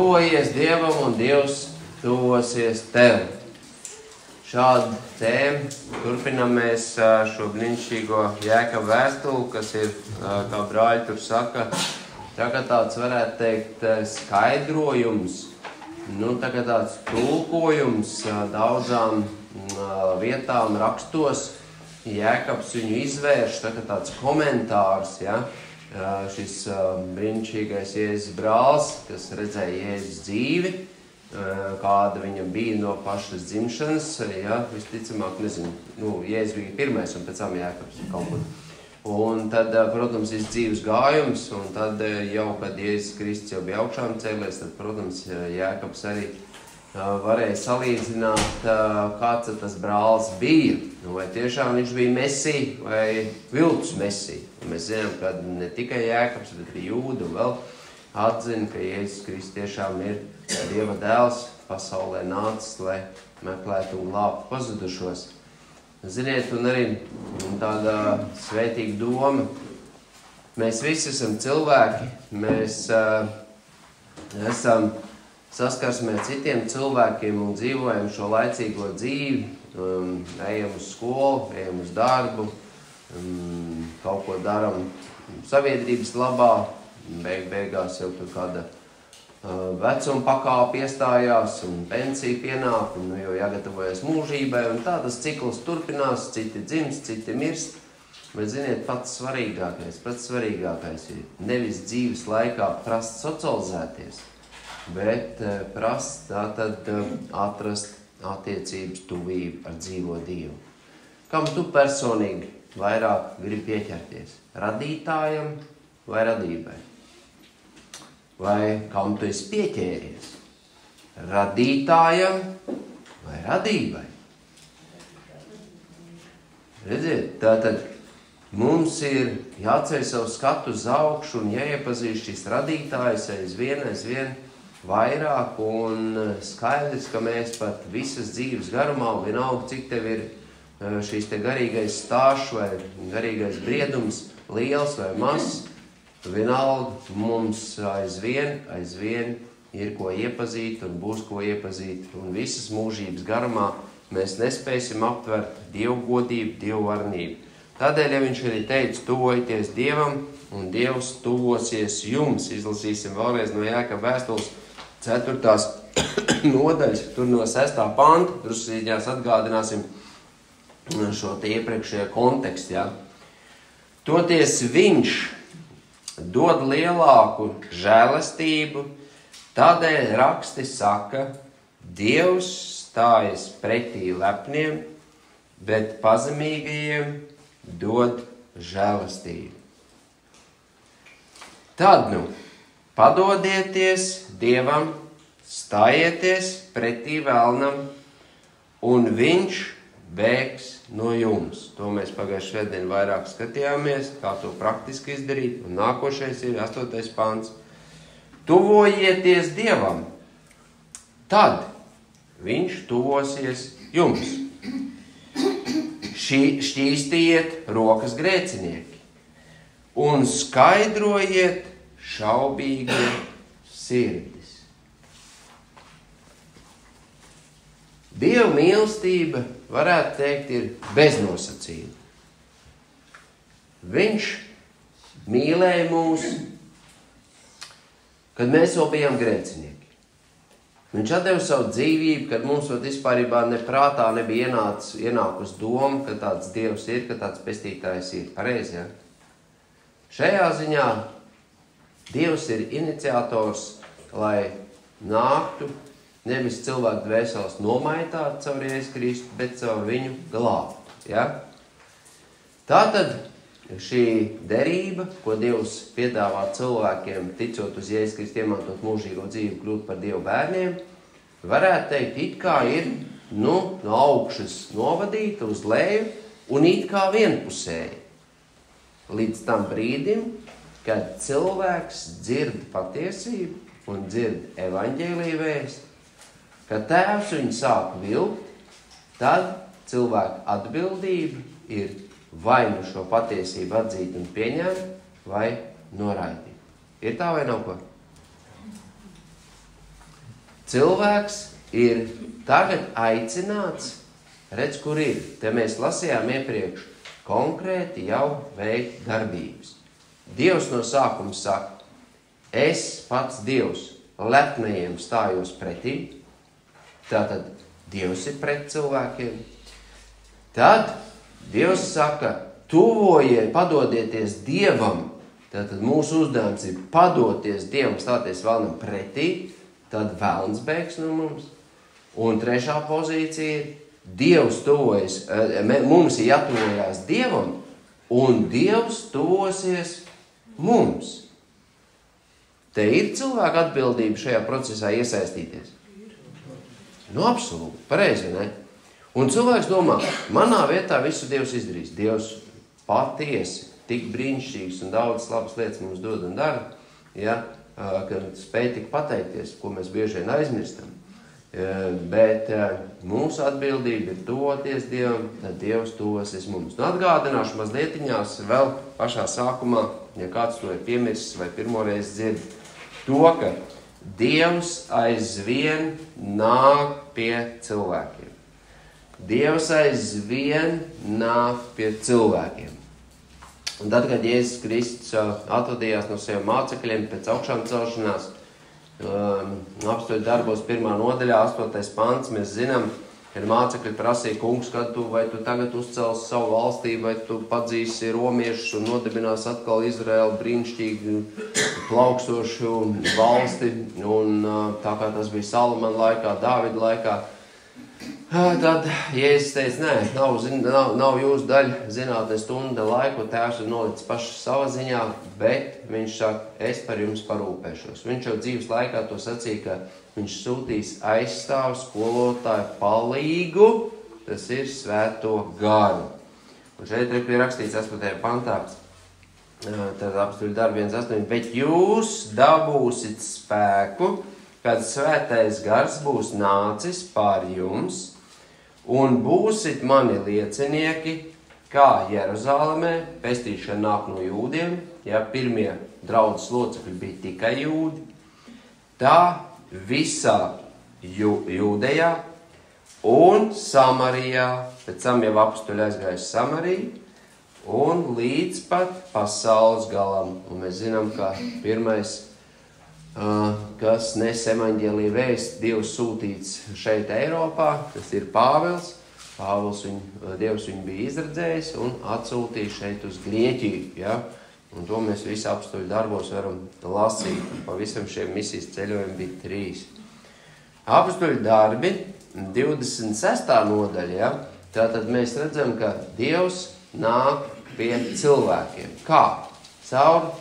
tuvojies Dievam un Dievs tuvosies tev. Šādu tēmu turpinām mēs šo brīnišķīgo Jēkaba vēstuli, kas ir, kā brāļi tur saka, tagad tāds varētu teikt skaidrojums, tagad tāds tulkojums daudzām vietām rakstos. Jēkabs viņu izvērš, tagad tāds komentārs, ja? Šis brīnišķīgais Jēzus brālis, kas redzēja Jēzus dzīvi, kāda viņa bija no pašas dzimšanas, ja, visticamāk, nezinu, Jēzus bija pirmais un pēc tam Jēkabs kaut kur. Un tad, protams, ir dzīves gājums, un tad jau, kad Jēzus Kristus jau bija augšām cēlies, tad, protams, Jēkabs arī varēja salīdzināt, kāds tas brālis bija. Vai tiešām viņš bija Mesija vai viltus Mesija. Un mēs zinām, ka ne tikai Jēkabs, bet arī Jūda un vēl atzina, ka Jēzus Kristus tiešām ir Dieva dēls, pasaulē nācis, lai meklētu un glābtu pazudušos. Ziniet, un arī tāda svētīga doma. Mēs visi esam cilvēki, mēs esam saskarsmē ar citiem cilvēkiem un dzīvojam šo laicīgo dzīvi, ejam uz skolu, ejam uz darbu, kaut ko daram sabiedrības labā, beigās jau tur kāda vecuma pakāpe iestājās un pensija pienāk, un jau jāgatavojas mūžībai, un tā tas cikls turpinās, citi dzimst, citi mirst. Bet, ziniet, pats svarīgākais ir nevis dzīves laikā prast socializēties, bet prast tātad atrast attiecības tuvību ar dzīvo Dievu. Kam tu personīgi vairāk gribi pieķerties? Radītājam vai radībai? Vai kam tu esi pieķēries? Radītājam vai radībai? Redziet, tātad mums ir jāceļ savu skatu uz augšu un jāiepazīst šis radītājs aizvien vairāk, un skaidrs, ka mēs pat visas dzīves garumā, vienalga, cik tev ir šīs te garīgais stāsts vai garīgais briedums, liels vai mazs, vienalga mums aizvien ir ko iepazīt un būs ko iepazīt, un visas mūžības garumā mēs nespēsim aptvert Dievu godību, Dievu varnību. Tādēļ, ja viņš arī teica, tuvojieties Dievam, un Dievs tuvosies jums, izlasīsim vēlreiz no Jēkaba vēstules 4. nodaļas, tur no 6. panta, drusīņās atgādināsim šo te iepriekšējā kontekstu, ja. Toties viņš dod lielāku žēlastību, tādēļ raksti saka, Dievs stājas pretī lepniem, bet pazemīgajiem dod žēlastību. Tad, padodieties Dievam, stājieties pretī velnam, un viņš bēgs no jums. To mēs pagājušajā svētdien vairāk skatījāmies, kā to praktiski izdarīt, un nākošais ir 8. pants. Tuvojieties Dievam, tad viņš tuvosies jums. Šķīstiet rokas grēcinieki un skaidrojiet šaubīgi sirdis. Dieva mīlestība, varētu teikt, ir beznosacījuma. Viņš mīlēja mūs, kad mēs vēl bijām grēcinieki. Viņš atdeva savu dzīvību, kad mums vēl vispārībā neprātā nebija ienākusi doma, ka tāds Dievs ir, ka tāds pestītājs ir. Pareizi, ja? Šajā ziņā Dievs ir iniciators, lai nāktu nevis cilvēku dvēseles nomaitāt caur Jēzu Kristu, bet caur viņu glābt. Ja? Tātad šī derība, ko Dievs piedāvā cilvēkiem, ticot uz Jēzu Kristu, iemantot mūžīgo dzīvi, kļūt par Dievu bērniem, varētu teikt, it kā ir no augšas novadīta uz leju un it kā vienpusēji. Līdz tam brīdim, kad cilvēks dzird patiesību un dzird evaņģēliju vēstu, kad Tēvs viņu sāk vilkt, tad cilvēka atbildība ir vai nu šo patiesību atzīt un pieņemt, vai noraidīt. Ir tā vai nav ko? cilvēks ir tagad aicināts, redz, kur ir. Te mēs lasījām iepriekš konkrēti jau veikt darbības. Dievs no sākuma saka, es pats Dievs lepnajiem stājos pretī. Tātad Dievs ir pret cilvēkiem. Tad Dievs saka, tuvojiet, padodieties Dievam. Tātad mūsu uzdevums ir padoties Dievam, stāties vēlnam pretī. Tad vēlns bēgs no mums. Un trešā pozīcija ir Dievs tuvojas, mums ir jātuvojās Dievam, un Dievs tuvosies mums. Te ir cilvēka atbildība šajā procesā iesaistīties. Nu, absolūti, pareizi, ne? Un cilvēks domā, manā vietā visu Dievs izdarīs. Dievs patiesi, tik brīnišķīgs un daudz labas lietas mums dod un dara, ja, ka spēj tik pateikties, ko mēs bieži vien aizmirstam. Bet mūsu atbildība ir tuvoties Dievam, tad Dievs tuvosies mums. Nu, atgādināšu mazlietiņās vēl pašā sākumā, ja kāds to ir piemirsis vai pirmoreiz dzird, to, ka Dievs aizvien nāk pie cilvēkiem. Dievs aizvien nāk pie cilvēkiem. Un tad, kad Jēzus Kristus atvadījās no saviem mācekļiem pēc augšām celšanās, apstuļu darbos 1. nodaļā, 8. pants, mēs zinām, kad mācekļi prasīja, kungs, kad vai tu tagad uzcelsi savu valstību, vai tu padzīsi romiešus un nodibinās atkal Izraēlu brīnišķīgu, plaukstošu valsti, un tā kā tas bija Salamana laikā, Dāvida laikā, tad Jēzus teica, nav jūsu daļa zinātne stunda laiku, tēvs ir nolicis paši savā ziņā, bet viņš saka, es par jums parūpēšos. Viņš jau dzīves laikā to sacīja, ka viņš sūtīs aizstāvu, skolotāju, palīgu, tas ir Svēto garu. Un šeit ir rakstīts 8. pantā, tad apstuļu darbi 1.8, bet jūs dabūsit spēku, kad Svētais gars būs nācis pār jums, un būsit mani liecinieki, kā Jeruzālemē, pestīšana nāk no jūdiem, ja pirmie draudzes locekļi bija tikai jūdi, tā visā Jūdejā un Samarijā, pēc tam jau apstuļi aizgājuši Samariju, un līdz pat pasaules galam. Un mēs zinām, ka pirmais, kas nes evaņģēliju vēst, Dievs sūtīts šeit Eiropā, tas ir Pāvils. Dievs viņu bija izredzējis un atsūtīja šeit uz Grieķiju. Ja? Un to mēs visi apstuļu darbos varam lasīt. Pa visam šiem misijas ceļojumi bija 3. Apstuļu darbi, 26. nodaļa, ja? Tātad mēs redzam, ka Dievs nāk pie cilvēkiem. Kā? Caur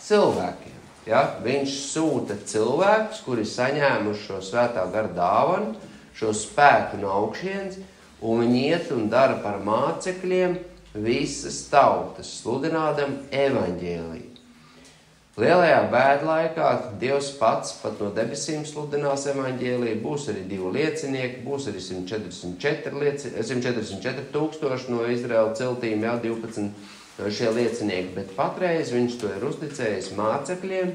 cilvēkiem. Ja? Viņš sūta cilvēkus, kuri saņēmuši šo Svētā gara dāvanu, šo spēku no augšienes, un viņi iet un dara par mācekļiem visas tautas, sludinādam evaņģēliju. Lielajā bēdlaikā Dievs pats pat no debesīm sludinās evaņģēliju, būs arī 2 liecinieki, būs arī 144 tūkstoši no Izraēla ciltīm, jā, 12 šie liecinieki, bet patreiz viņš to ir uzticējis mācekļiem,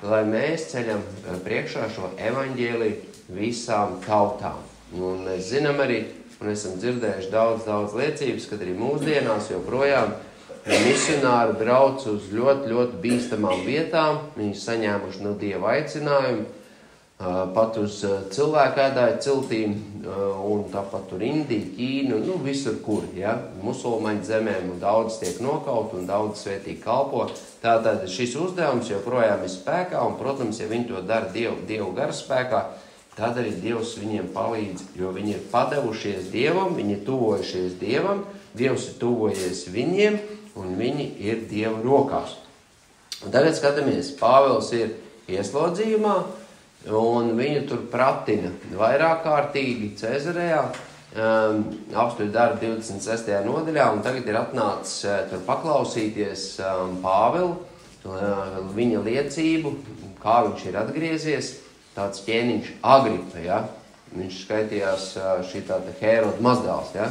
lai mēs ceļam priekšā šo evaņģēliju visām tautām. Un mēs zinām arī, un esam dzirdējuši daudz liecības, kad arī mūsdienās joprojām misionāri brauc uz ļoti bīstamām vietām, viņi saņēmuši no Dieva aicinājumu, pat uz cilvēkēdāju ciltīm, un tāpat tur Indiju, Ķīnu, visur kur, ja, musulmaņu zemēm, un daudz tiek nokaut, un daudz svētīgi kalpo. Tātad šis uzdevums joprojām ir spēkā, un, protams, ja viņi to dara Dievu gara spēkā, tad arī Dievs viņiem palīdz, jo viņi ir padevušies Dievam, viņi ir tuvojušies Dievam, Dievs ir tuvojies viņiem, un viņi ir Dieva rokās. Un tagad skatāmies, Pāvils ir ieslodzījumā, un viņu tur pratina vairāk kārtīgi Cezarejā, apstuļu darbu 26. nodaļā, un tagad ir atnācis tur paklausīties Pāvilu, viņa liecību, kā viņš ir atgriezies, tāds ķēniņš Agripa, ja? Viņš skaitījās šī tāda Hēroda mazdēls, ja?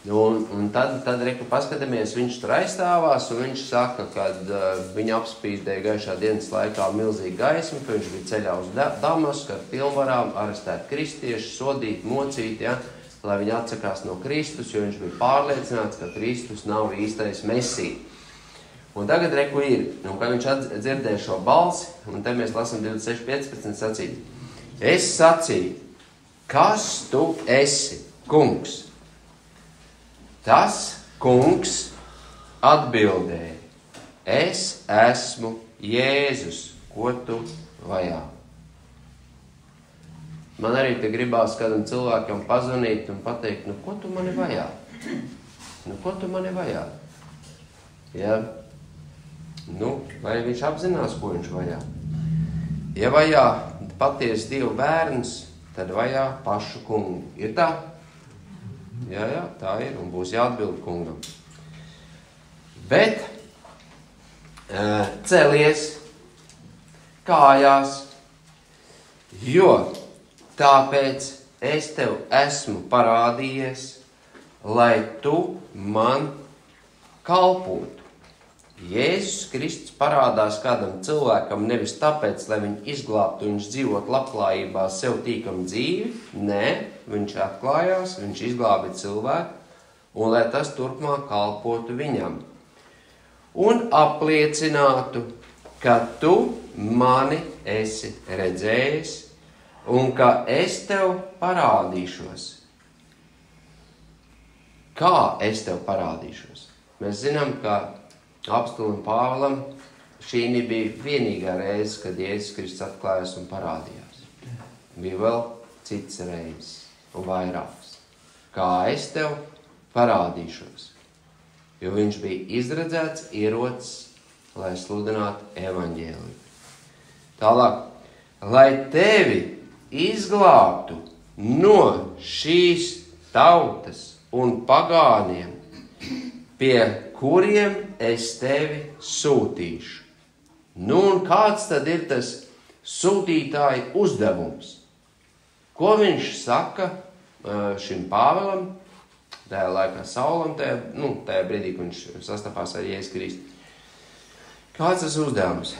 Un tad reku paskatāmies, viņš tur aizstāvās, un viņš saka, kad viņa apspīdēja gaišā dienas laikā milzīgi gaismu, ka viņš bija ceļā uz Damasku ar pilnvarām, arestēt kristieši, sodīt, mocīt, ja, lai viņi atsakās no Kristus, jo viņš bija pārliecināts, ka Kristus nav īstais Mesija. Un tagad reku ir, un kad viņš dzirdēja šo balsi, un te mēs lasam 26.15 sacīt, es sacīju, kas tu esi, kungs? Tas kungs atbildēja, es esmu Jēzus, ko tu vajā. Man arī te gribās kādam cilvēkam pazvanīt un pateikt, nu ko tu mani vajā? Nu ko tu mani vajā? Ja? Nu, vai viņš apzinās, ko viņš vajā? Ja vajā patiesi Dieva bērns, tad vajā pašu kungu. Ir tā? Jā, tā ir, un būs jāatbild kungam. Bet celies kājās, jo tāpēc es tev esmu parādījies, lai tu man kalpotu. Jēzus Kristus parādās kādam cilvēkam nevis tāpēc, lai viņu izglābtu, viņš dzīvot labklājībā sev tīkam dzīvi. Nē, viņš atklājās, viņš izglābi cilvēku, un lai tas turpmāk kalpotu viņam. Un apliecinātu, ka tu mani esi redzējis, un ka es tev parādīšos. Kā es tev parādīšos? Mēs zinām, ka Apstulim Pāvilam šī bija vienīgā reize, kad Jēzus Kristus atklājās un parādījās. Bija vēl cits reizes un vairākas. Kā es tev parādīšos. Jo viņš bija izredzēts ierocis, lai sludinātu evaņģēliju. Tālāk, lai tevi izglābtu no šīs tautas un pagāniem, pie kuriem es tevi sūtīšu. Nu, un kāds tad ir tas sūtītāja uzdevums? Ko viņš saka šim Pāvilam, tajā laikā Saulam, tajā brīdī, kad viņš sastapās ar Jēzu Kristu? Kāds tas uzdevums?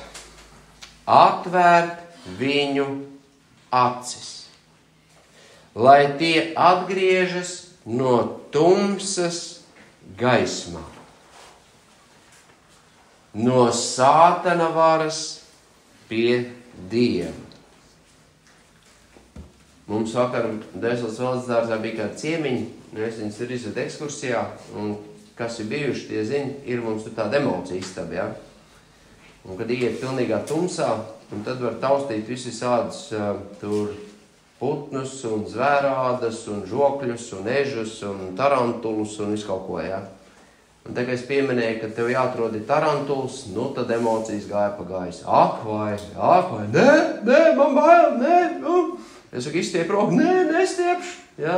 Atvērt viņu acis, lai tie atgriežas no tumsas gaismā, no sātana varas pie Dieva. Mums vakar Dēslas valsts dārzā bija kādi ciemiņi, es viņus tur izvedu ekskursijā, un kas ir bijuši, tie zina, ir mums tur tāda emocija istaba, ja? Un kad iet pilnīgā tumsā, un tad var taustīt visādus tur putnus un zvērādas un žokļus un ežus un tarantulus un visu kaut ko, ja? Un tā kā es pieminēju, ka tev jāatrod ir tarantuls, nu tad emocijas gāja pa gaisu. Ak vai, nē, man bail, nē, Es saku, izstiep roku, nē, nestiepšu, ja?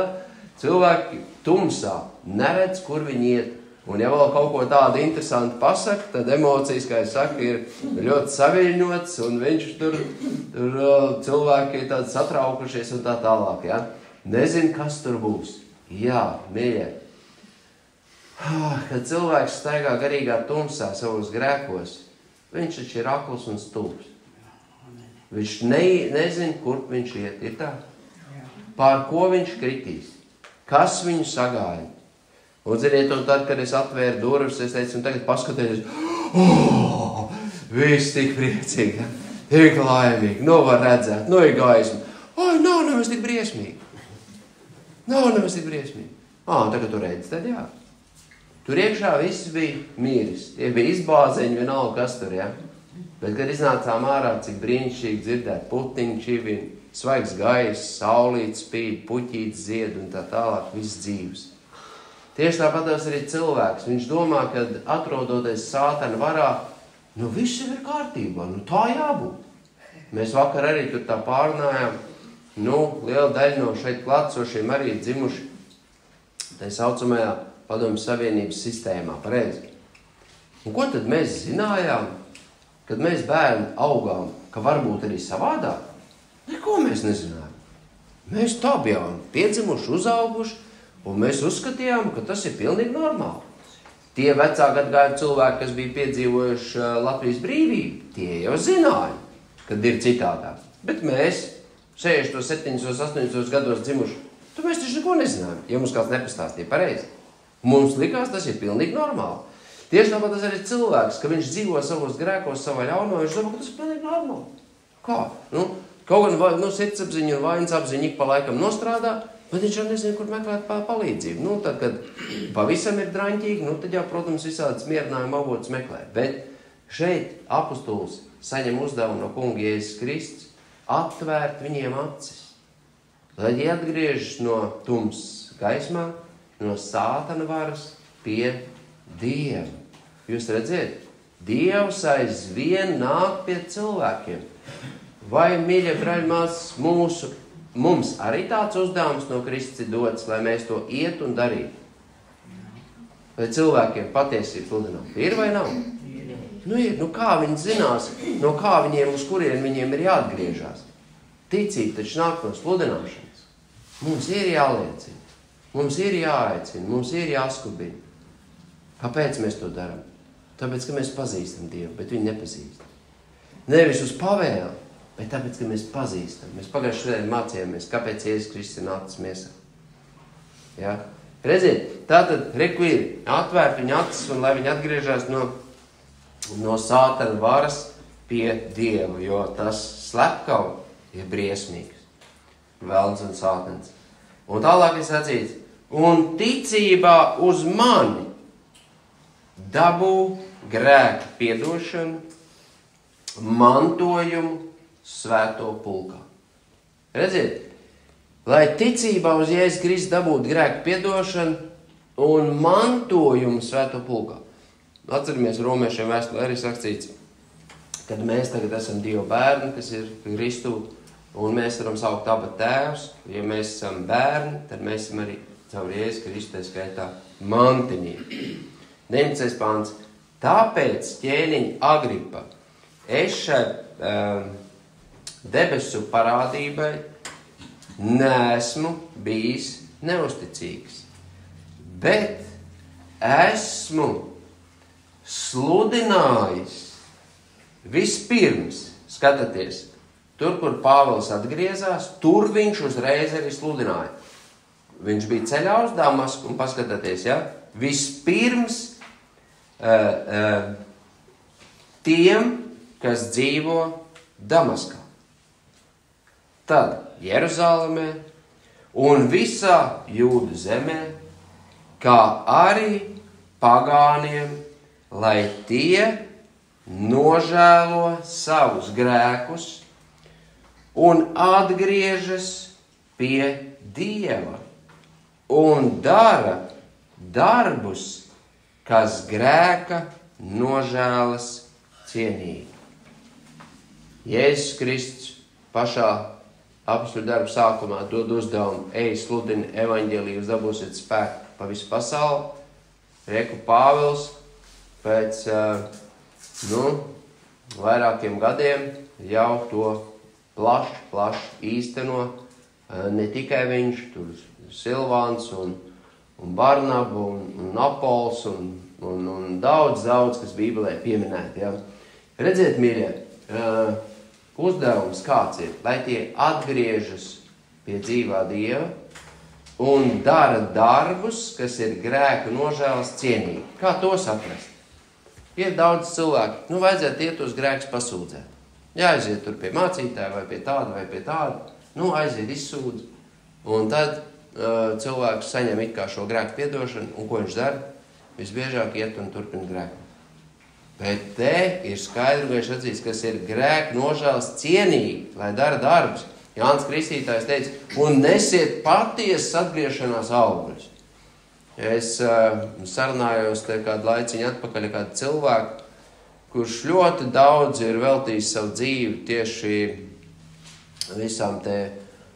Cilvēki tumsā neredz, kur viņi iet. Un ja vēl kaut ko tādu interesantu pasaka, tad emocijas, kā es saku, ir ļoti saviļņots, un viņš tur cilvēki ir tādi satraukušies un tā tālāk, ja? Nezin, kas tur būs. Jā, mīļie. Kad cilvēks staigā garīgā tumsā savos grēkos, viņš taču ir akls un stulbs. Viņš nezin, kur viņš iet, ir tā? Pār ko viņš kritīs? Kas viņu sagāja? Un ziniet, un tad, kad es atvēru durvis, es teicu, un tagad paskatieties, viss tik priecīgi, ja? Tik laimīgi, nu var redzēt, nu ir gaisma. Nav nemaz tik briesmīgi. Nav nemaz tik briesmīgi. Tagad tu redzi, tad jā. Tur iekšā viss bija mīris. Tie bija izbāzeņi, vienalga, kas tur, ja? Bet, kad iznācām ārā, cik brīnišķīgi dzirdēt putiņu čivini, svaigs gaiss, saulīt spīd, puķīts zied un tā tālāk, viss dzīves. Tieši tāpatās arī cilvēks. Viņš domā, ka atrodoties sātana varā, viss jau ir kārtībā, tā jābūt. Mēs vakar arī tur tā pārunājām, liela daļa no šeit klātsošiem arī dzimuši tā saucamajā Padomju Savienības sistēmā, pareizi. Un ko tad mēs zinājām, kad mēs bērni augām, ka varbūt arī savādāk? Neko mēs nezinājām. Mēs tā bijām piedzimuši, uzauguši, Un mēs uzskatījām, ka tas ir pilnīgi normāli. Tie vecāki atgāju cilvēki, kas bija piedzīvojuši Latvijas brīvību, tie jau zināja, kad ir citādāk. Bet mēs, 60, 70, 80 gados dzimuši, mēs taču neko nezinājām, ja mums kāds nepastāstīja pareizi. Mums likās, tas ir pilnīgi normāli. Tieši tāpat tas arī cilvēks, ka viņš dzīvo savos grēkos, savā ļaunumā, viņš domā, ka tas ir pilnīgi normāli. Kā? Kaut gan sirdsapziņa un vainas apziņa ik pa laikam nostrādā, bet viņš jau nezina, kur meklēt palīdzību. Tad, kad pavisam ir draņķīgi, tad jau, protams, visādas mierinājuma avotus meklē. Bet šeit apostols saņem uzdevumu no kunga Jēzus Kristus atvērt viņiem acis, lai viņi atgriežas no tumsas gaismā, no sātana varas pie Dieva. Jūs redziet, Dievs aizvien nāk pie cilvēkiem. Vai, mīļie brāļmāsas, mums arī tāds uzdevums no Kristus ir dots, lai mēs to iet un darītu? Vai cilvēkiem patiesību sludināt? Ir vai nav? Ir. Kā viņi zinās, no kā viņiem, uz kurien viņiem ir jāatgriežās? Ticība taču nāk no sludināšanas. Mums ir jāliecina, mums ir jāaicina, mums ir jāskubina. Kāpēc mēs to darām? Tāpēc, ka mēs pazīstam Dievu, bet viņu nepazīstam. Nevis uz pavēli, bet tāpēc, ka mēs pazīstam. Mēs pagājušajā šodien mācījāmies, kāpēc Jēzus Kristus ir nācis miesā. Ja? Redziet, tātad reku ir atvērt viņa acis un lai viņi atgriežās no sātana varas pie Dieva, jo tas slepkava ir briesmīgs. Velns un sātans. Un tālāk ir sacīts, un ticībā uz mani dabū grēku piedošanu, mantojumu svēto pulkā. Redziet, lai ticībā uz Jēzus Kristus dabūtu grēku piedošanu un mantojumu svēto pulkā. Atceramies, romiešiem vēstulē arī sacīts, kad mēs tagad esam Dieva bērni, kas ir Kristū, un mēs varam saukt abu tēvs. Ja mēs esam bērni, tad mēs esam arī caur Jēzus Kristu skaitā mantiņiem. 19. pāns. Tāpēc, ķēniņa Agripa, es šai debesu parādībai neesmu bijis neusticīgs, bet esmu sludinājis vispirms, skatāties, tur, kur Pāvils atgriezās, tur viņš uzreiz arī sludināja. Viņš bija ceļā uz Damasku un paskatāties, ja? Vispirms tiem, kas dzīvo Damaskā. Tad Jeruzālemē un visā Jūdu zemē, kā arī pagāniem, lai tie nožēlo savus grēkus un atgriežas pie Dieva un dara darbus, kas grēka nožēlas cienīgi. Jēzus Kristus pašā apostļu darba sākumā dod uzdevumu, ej, sludini evaņģēliju, jūs dabūsiet spēku pa visu pasauli. Reku Pāvils pēc vairākiem gadiem jau to plaši īsteno. Ne tikai viņš, tur Silvāns un Barnaba un Apols un daudz, kas Bībelē pieminēti. Ja? Redziet, mīļie, uzdevums kāds ir, lai tie atgriežas pie dzīvā Dieva un dara darbus, kas ir grēka nožēlas cienīgi. Kā to saprast? Ir daudz cilvēku, vajadzētu iet uz grēks pasūdzēt. Jāaiziet tur pie mācītāja vai pie tāda, aiziet izsūdz. Un tad cilvēks saņem it kā šo grēku piedošanu, un ko viņš dara? Visbiežāk iet un turpina grēku. Bet te ir skaidrs atzīts, kas ir grēka nožēlas cienīgi, lai dara darbus. Jānis Kristītājs teica, un nesiet patiesas atgriešanās augļus. Es sarunājos te kādu laiciņu atpakaļ kādu cilvēku, kurš ļoti daudz ir veltījis savu dzīvi tieši visām te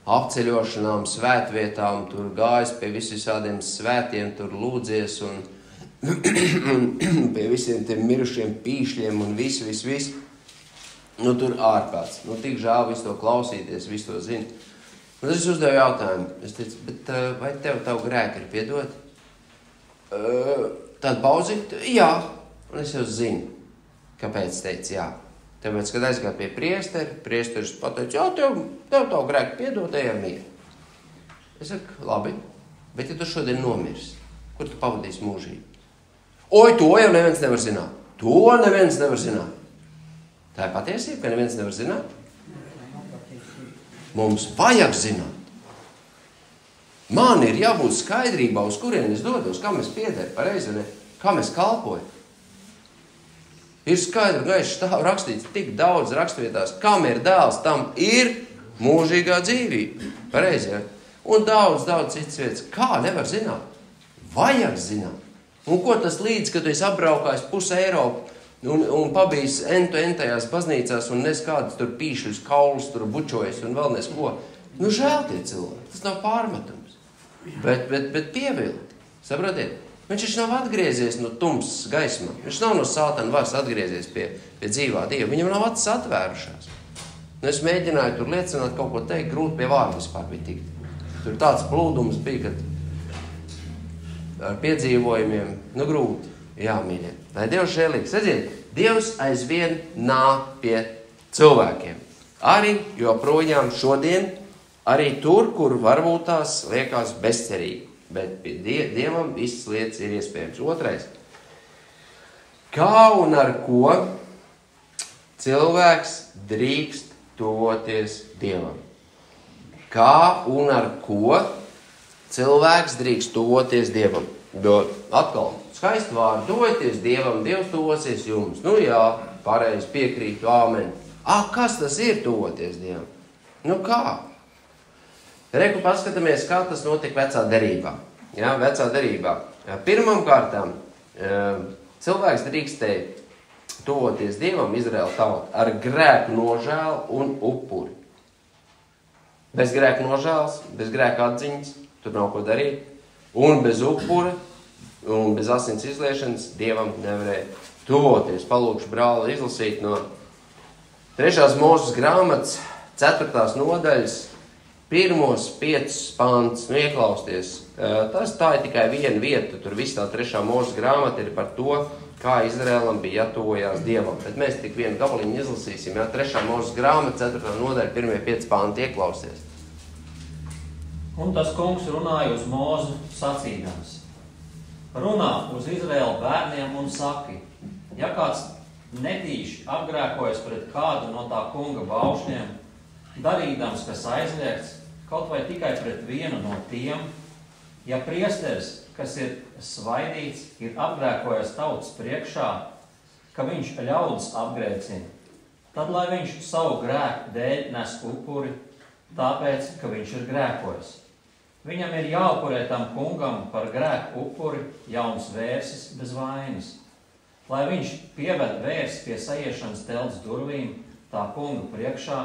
apceļošanām, svētvietām, tur gājis pie visādiem svētiem, tur lūdzies un pie visiem tiem mirušiem pīšļiem un visu. Tur ārprāts. Tik žēl visu to klausīties, visu to zina. Un es uzdevu jautājumu. Es teicu, bet vai tev tavu grēku ir piedot? Tāda pauzi, jā. Un es jau zinu, kāpēc teicu jā. Tāpēc, kad aizgāju pie priesteri, priesteris pateica, jā, tev tavu grēku piedot, ejam mieru. Es saku, labi, bet ja tu šodien nomirsi, kur tu pavadīsi mūžību? Oi, to jau neviens nevar zināt. To neviens nevar zināt. Tā ir patiesība, ka neviens nevar zināt? Mums vajag zināt. Man ir jābūt skaidrībā, uz kurien es dodos, kam es piederu, pareizi, ne? Kam es kalpoju. Ir skaidri gaiši stāv rakstīts tik daudz rakstvietās, kam ir dēls, tam ir mūžīgā dzīvība. Pareizi, ja? Un daudz citas vietas. Kā nevar zināt? Vajag zināt. Un ko tas līdz, kad tu esi apbraukājis pusi Eiropu un pabijis entajās baznīcās un nes kādas tur pīšļus, kaulus, tur bučojas un vēl nes ko. Nu, žēl tie cilvēki. Tas nav pārmetums. Bet pievilti. Saprotiet? Viņš nav atgriezies no tumsas gaismā. Viņš nav no sātana varas atgriezies pie dzīvā Dieva. Viņam nav acis atvērušās. Un es mēģināju tur liecināt, kaut ko teikt, grūti pie vārdu vispār bija tikt. Tur tāds plūdums bija, kad ar piedzīvojumiem, nu grūti. Jā, mīļie. Lai Dievs žēlīgs. Redziet, Dievs aizvien nāk pie cilvēkiem. Arī joprojām šodien, arī tur, kur varbūt tās liekas bezcerīgi. Bet pie Dievam visas lietas ir iespējams. Otrais. Kā un ar ko cilvēks drīkst tuvoties Dievam? Kā un ar ko cilvēks drīkst tuvoties Dievam? Atkal, skaisti vārdi, tuvojieties Dievam, Dievs tuvosies jums. Nu jā, pareizi piekrītu, āmen. Kas tas ir tuvoties Dievam? Nu kā? Reku paskatāmies, kā tas notika vecā derībā. Jā, vecā derībā. Pirmam kārtām cilvēks drīkstēja tuvoties Dievam, Izraēla tauta, ar grēku nožēlu un upuri. Bez grēku nožēlas, bez grēku atziņas, tur nav ko darīt. Un bez upura un bez asins izliešanas Dievam nevarēja tuvoties. Palūkšu brāli izlasīt no 3. Mūzes grāmatas 4. nodaļas pirmos 5 pants. Nu, ieklausties. Tā ir tikai viena vieta. Tur viss tā 3. Mūzes grāmata ir par to, kā Izraēlam bija jātuvojās Dievam. Bet mēs tik vienu gabaliņu izlasīsim. 3. Mūzes grāmata 4. nodaļa pirmie 5 panti. Ieklausties. Un tas kungs runāja uz Mūzu sacīdams. Runā uz Izraēla bērniem un saki, ja kāds netīši apgrēkojas pret kādu no tā kunga baušļiem, darīdams, kas aizliegts, kaut vai tikai pret vienu no tiem, ja priesteris, kas ir svaidīts, ir apgrēkojies tautas priekšā, ka viņš ļaudis apgrēcina, tad lai viņš savu grēku dēļ nes upuri, tāpēc, ka viņš ir grēkojis. Viņam ir jāupurē tam kungam par grēku upuri jauns vērsis bez vainas, lai viņš pieved vērsi pie saiešanas telts durvīm tā kunga priekšā,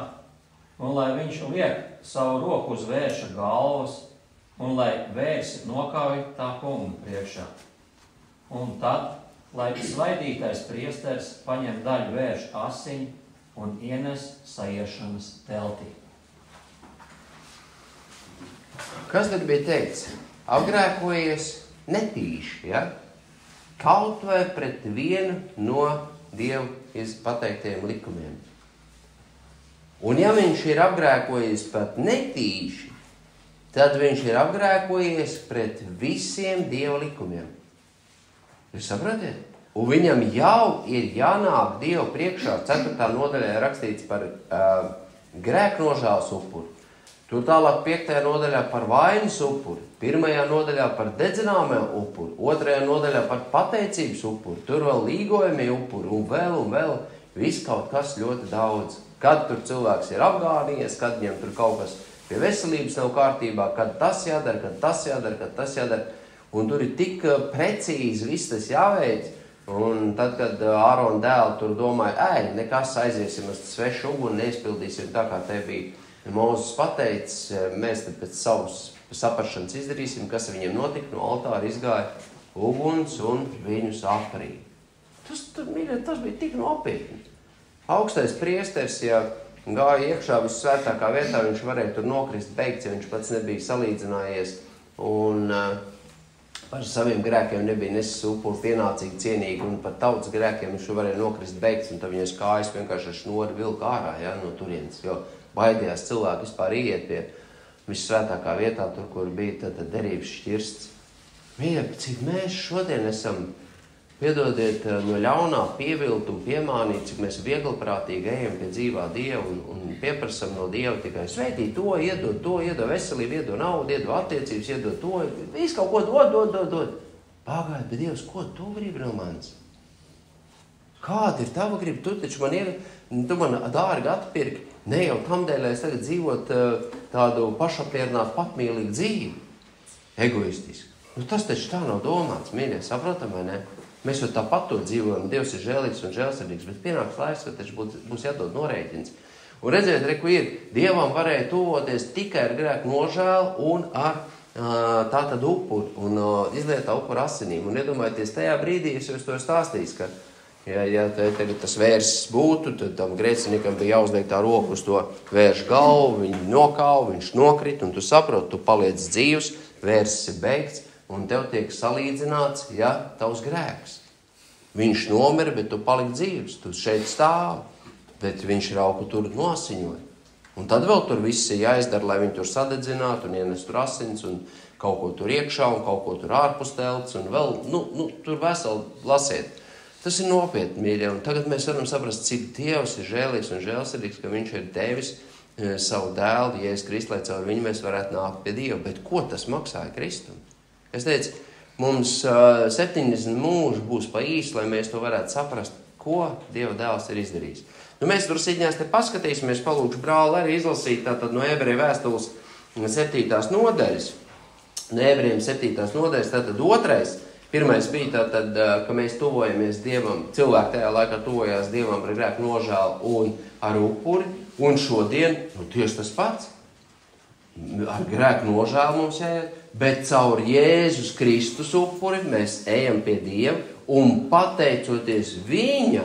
un lai viņš liek savu roku uz vērša galvas, un lai vērsi nokauj tā kunga priekšā. Un tad, lai svaidītais priesteris paņem daļu vērša asiņu un ienes saiešanas teltī. Kas tad bija teikts? Apgrēkojies netīši, ja? Kaut vai pret vienu no Dievu pateiktiem likumiem. Un ja viņš ir apgrēkojies pat netīši, tad viņš ir apgrēkojies pret visiem Dieva likumiem. Jūs saprotiet? Un viņam jau ir jānāk Dievu priekšā. 4. nodaļā rakstīts par grēknožēlas upuri. Tur tālāk 5. nodaļā par vainas upuri, 1. nodaļā par dedzināmā upuri, 2. nodaļā par pateicības upuri, tur vēl līgojumie upuri un vēl, viss kaut kas ļoti daudz. Kad tur cilvēks ir apgānījies, kad viņam tur kaut kas pie veselības nav kārtībā, kad tas jādara, un tur ir tik precīzi viss tas jāveic, un tad, kad Ārona dēli tur domāja, nekas aiziesim uz svešu uguni, neizpildīsim tā, kā te bija Mūzes pateicis, mēs tad pēc savas saprašanas izdarīsim, kas viņiem notika, no altāra izgāja uguns un viņus aprīja. Tas bija tik nopietni. Augstais priesteris, ja gāja iekšā vissvētākā vietā, viņš varēja tur nokrist beigts, ja viņš pats nebija salīdzinājies. Un par saviem grēkiem nebija nesis upuri pienācīgi, cienīgi, un par tautas grēkiem viņš varēja nokrist beigts, un tad viņas kājas vienkārši ar šnori vilka ārā, ja, no turienes, jo baidījās cilvēki vispār iet pie vissvētākā vietā, tur, kur bija tad derības šķirsts. Mīļie, cik mēs šodien esam, piedodiet, no ļaunā pievilt un piemānīt, cik mēs viegliprātīgi ejam pie dzīvā Dieva un pieprasam no Dieva tikai sveitīt to, iedod veselību, iedod naudu, iedod attiecības, iedod to, visu kaut ko dod. Pagaid, bet Dievs, ko tu gribi no manis? Kāda ir tava griba? Tu taču tu man dārgi atpirki, ne jau tam dēļ, lai es tagad dzīvot tādu pašapmierinātu, patmīlīgu dzīvi, egoistisku. Tas taču tā nav domāts, mīļie, saprotam vai ne? Mēs jau tāpat to dzīvojam, Dievs ir žēlīgs un žēlsirdīgs, bet pienāks laiks, ka taču būs jādod norēķins. Un redziet, reku ir, Dievam varēja tuvoties tikai ar grēku nožēlu un ar tātad upuri un izlietā upura asinīm. Un iedomājieties, tajā brīdī es jūs to stāstījis, ka ja tagad tas vērsis būtu, tad tam grēciniekam bija jāuzliek tā roku uz to vēršu galvu, viņu nokauj, viņš nokrit, un tu saproti, tu paliec dzīvs, vērsis ir beigts, un tev tiek salīdzināts, ja tavs grēks. Viņš nomira, bet tu paliki dzīvs, tu šeit stāvi, bet viņš rauku tur nosiņoja. Un tad vēl tur viss ir jāizdara, lai viņi tur sadedzinātu un ienest tur asins un kaut ko tur iekšā un kaut ko tur ārpus telts un vēl, tur veseli lasiet. Tas ir nopietni, mīļie, un tagad mēs varam saprast, cik Dievs ir žēlīgs un žēlsirdīgs, ka viņš ir devis savu dēlu, Jēzus Kristu, lai caur viņu mēs varētu nākt pie Dieva. Bet ko tas maksāja Kristum? Es teicu, mums 70 mūži būs pa īsi, lai mēs to varētu saprast, ko Dieva dēls ir izdarījis. Mēs tur siņās te paskatīsimies, palūkšu brāli arī izlasīt tātad no Ebreju vēstules 7. nodaļas. No Ebrejiem 7. nodaļas, tātad 2. Pirmais bija tātad, ka mēs tuvojamies Dievam, cilvēki tajā laikā tuvojās Dievam ar grēku nožēlu un ar upuri, un šodien, tieši tas pats. Ar grēku nožēlu mums jāiet, bet caur Jēzus Kristus upuri mēs ejam pie Dieva un pateicoties viņa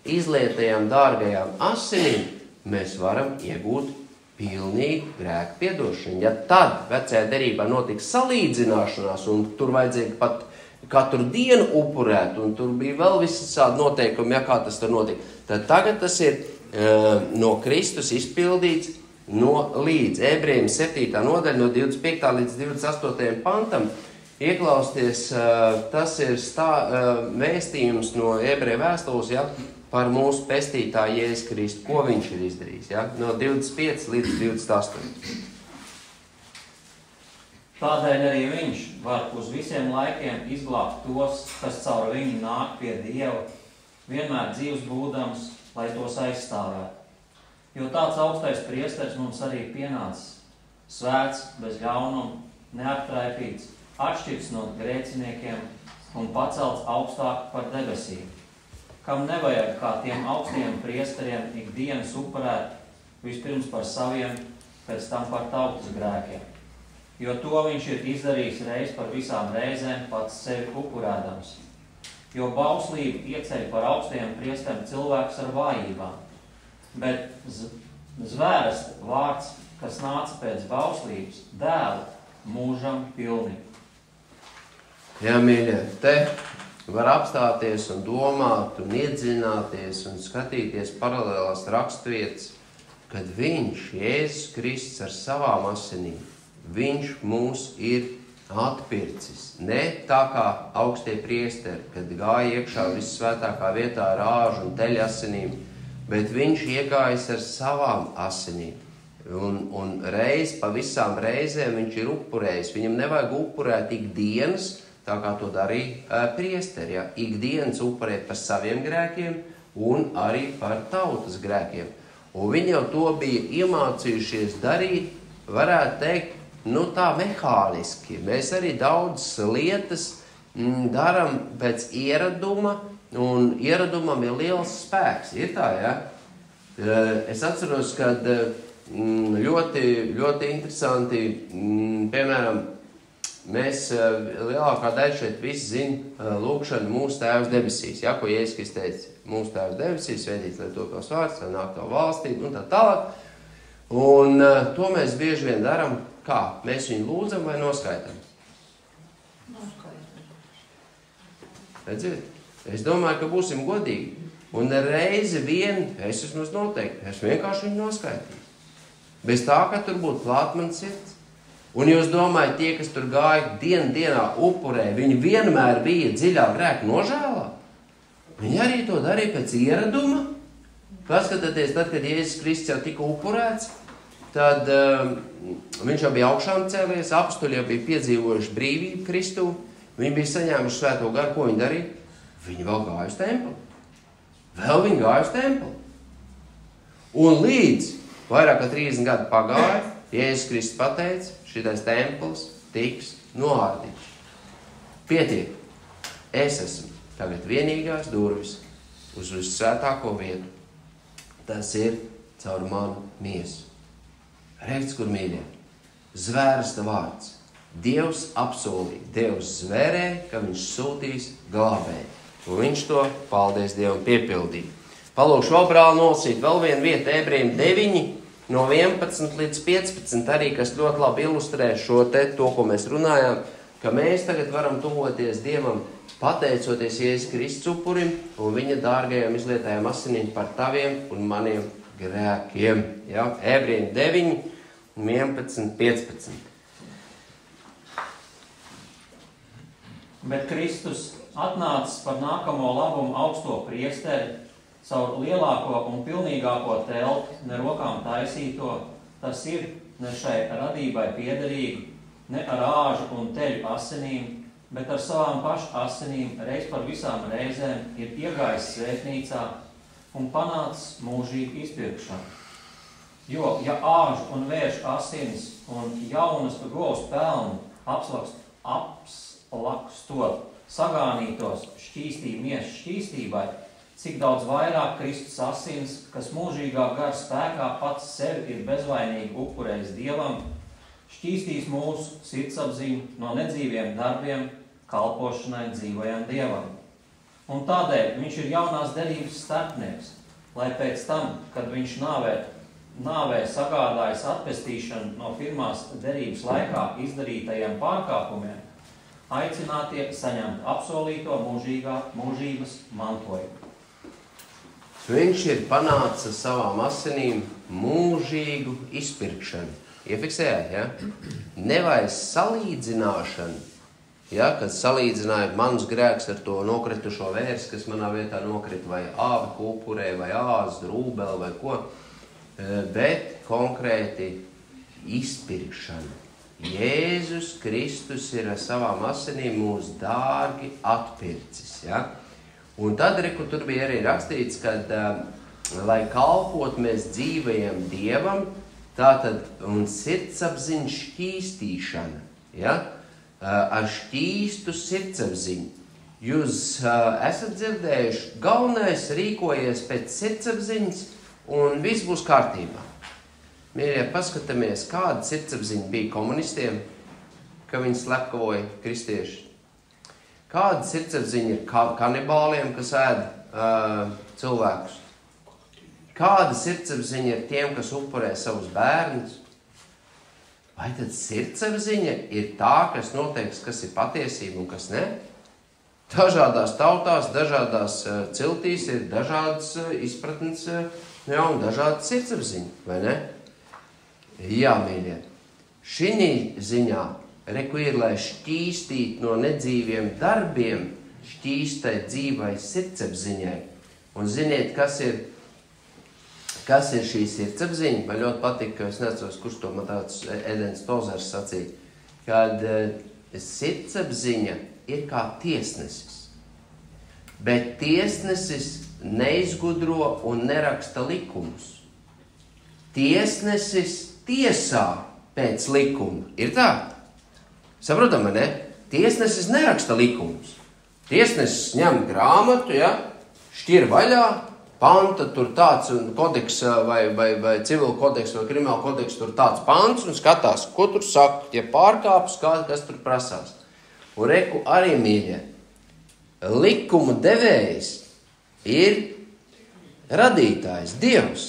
izlietajām dārgajām asinīm, mēs varam iegūt pilnīgu grēku piedošanu. Ja tad vecajā derībā notika salīdzināšanās un tur vajadzēja pat katru dienu upurēt un tur bija vēl visādi noteikumi, ja kā tas tur notika, tad tagad tas ir no Kristus izpildīts no līdz Ebrejiem 7. nodaļa no 25. līdz 28. pantam. Ieklausties, tas ir vēstījums no Ebreju vēstules, ja, par mūsu pestītāju Jēzu Kristu, ko viņš ir izdarījis, ja, no 25 līdz 28. Tādēļ arī viņš var uz visiem laikiem izglābt tos, kas caur viņu nāk pie Dieva, vienmēr dzīvs būdams, lai tos aizstāvētu. Jo tāds augstais priesteris mums arī pienācis, svēts, bez ļaunuma, neaptraipīts, atšķirts no grēciniekiem un pacelts augstāk par debesīm, kam nevajag kā tiem augstiem priesteriem ikdienas upurēt vispirms par saviem, pēc tam par tautas grēkiem. Jo to viņš ir izdarījis reiz par visām reizēm pats sevi upurēdams. Jo bauslība ieceļ par augstiem priesteriem cilvēks ar vājībām, bet zvēras vārds, kas nāca pēc bauslības, dēlu mūžam pilnību. Jā, mīļie, te var apstāties un domāt un iedzināties un skatīties paralēlās raksturvietas, kad viņš, Jēzus Kristus ar savām asinīm, viņš mūs ir atpircis. Ne tā kā augstie priesteri, kad gāja iekšā vissvētākā vietā ar āžu un teļa asinīm, bet viņš iegājis ar savām asinīm. Un reiz pa visām reizēm viņš ir upurējis. Viņam nevajag upurēt ikdienas, tā kā to darīja priesteri. Ja? Ikdienas upurēt par saviem grēkiem un arī par tautas grēkiem. Un viņi jau to bija iemācījušies darīt, varētu teikt, tā mehāniski. Mēs arī daudz lietas daram pēc ieraduma, un ieradumam ir liels spēks. Ir tā, ja? Es atceros, kad ļoti, ļoti interesanti, piemēram, mēs lielākā daļa šeit visi zina lūgšanu mūsu Tēvs debesīs. Ja, ko Jēzus Kristus teica, mūsu Tēvs debesīs, svētīts, lai top tavs vārds, lai nāk tava valstība un tā tālāk. Un to mēs bieži vien daram, kā? Mēs viņu lūdzam vai noskaitam? Redziet? Es domāju, ka būsim godīgi. Un reizi vien, es vismaz noteikti, es vienkārši viņu noskaitīju. Bez tā, ka tur būtu klāt man sirds. Un jūs domājat, tie, kas tur gāja dienā upurē, viņi vienmēr bija dziļā grēka nožēlā? Viņi arī to darīja pēc ieraduma. Paskatieties, tad, kad Jēzus Kristus jau tika upurēts, tad viņš jau bija augšām cēlies, apstuļi jau bija piedzīvojuši brīvību Kristū, viņi bija saņēmuši svēto garu, ko viņi darīja? Viņi vēl gāja uz templi. Vēl viņi gāja uz templi. Un līdz vairāk kā 30 gadu pagāja, Jēzus Kristus pateica, šitais templis tiks noārdīts. Pietiek. Es esmu tagad vienīgās durvis uz svētāko vietu. Tas ir caur manu miesu. Redz, kur mīļie. Zvērsta vārds. Dievs apsolīja. Dievs zvērēja, ka viņš sūtīs glābēju. Un viņš to, paldies Dievam, piepildīja. Palūkšu vēl brāli nolasīt vēl vienu vietu, Ebrejiem 9, no 11 līdz 15, arī, kas ļoti labi ilustrē šo to, ko mēs runājām, ka mēs tagad varam tuvoties Dievam, pateicoties Jēzus Kristus upurim un viņa dārgajām izlietājām asinīm par taviem un maniem grēkiem. Ja? Ebrejiem 9, 11, 15. Bet Kristus atnācis par nākamo labumu augsto priesteri, caur lielāko un pilnīgāko telpu, ne rokām taisīto, tas ir ne šai radībai piederīgi, ne ar āžu un teļu asinīm, bet ar savām pašu asinīm reiz par visām reizēm ir iegājis svētnīcā un panācis mūžīgu izpirkšanu. Jo, ja āžu un vēršu asins un jaunas govs pelnu apslakstot sagānītos šķīstību miesu šķīstībai, cik daudz vairāk Kristus asins, kas mūžīgā gara spēkā pats sevi ir bezvainīgi upurējis Dievam, šķīstīs mūsu sirdsapziņu no nedzīviem darbiem, kalpošanai dzīvajam Dievam. Un tādēļ viņš ir jaunās derības starpnieks, lai pēc tam, kad viņš nāvē sagādājis atpestīšanu no pirmās derības laikā izdarītajiem pārkāpumiem, aicinātie saņemt apsolīto mūžības mantojumu. Viņš ir panācis savām asinīm mūžīgu izpirkšanu. Iefiksējāt, ja? Nevairs salīdzināšanu, ja? Kad salīdzināja mans grēks ar to nokritušo vērsi, kas manā vietā nokrita vai āvi kupurē, vai āzi, rūbeli, vai ko, bet konkrēti izpirkšanu. Jēzus Kristus ir ar savām asinīm mūs dārgi atpircis, ja? Un tad, kur tur bija arī rakstīts, kad, lai kalpot mēs dzīvajam Dievam, tātad un sirdsapziņu šķīstīšana, ja? Ar šķīstu sirdsapziņu. Jūs esat dzirdējuši, galvenais rīkojies pēc sirdsapziņas un viss būs kārtībā. Mīļie, paskatāmies, kāda sirdsapziņa bija komunistiem, ka viņi slepkavoja kristieši. Kāda sirdsapziņa ir kanibāliem, kas ēd cilvēkus? Kāda sirdsapziņa ir tiem, kas upurē savus bērnus? Vai tad sirdsapziņa ir tā, kas noteiks, kas ir patiesība un kas ne? Dažādās tautās, dažādās ciltīs ir dažādas izpratnes, un dažāda sirdsapziņa, vai ne? Jā, mīļie, šī ziņā, reku ir, lai šķīstīt no nedzīviem darbiem, šķīstai dzīvai sirdsapziņai. Un ziniet, kas ir šī sirdsapziņa? Man ļoti patīk, ka es neatceros, kurš to man tāds Edens Tozers sacīja, kad sirdsapziņa ir kā tiesnesis. Bet tiesnesis neizgudro un neraksta likumus. Tiesnesis tiesā pēc likuma. Ir tā? Saprotam, ne? Tiesnesis neraksta likumus. Tiesnesis ņem grāmatu, ja? Šķir vaļā panta, tur tāds kodeks vai civil kodeks vai krimināla kodeks, tur tāds pants un skatās, ko tur saka, tie pārkāpus, kas tur prasās. Un reku arī, mīļie, likuma devējs ir radītājs, Dievs.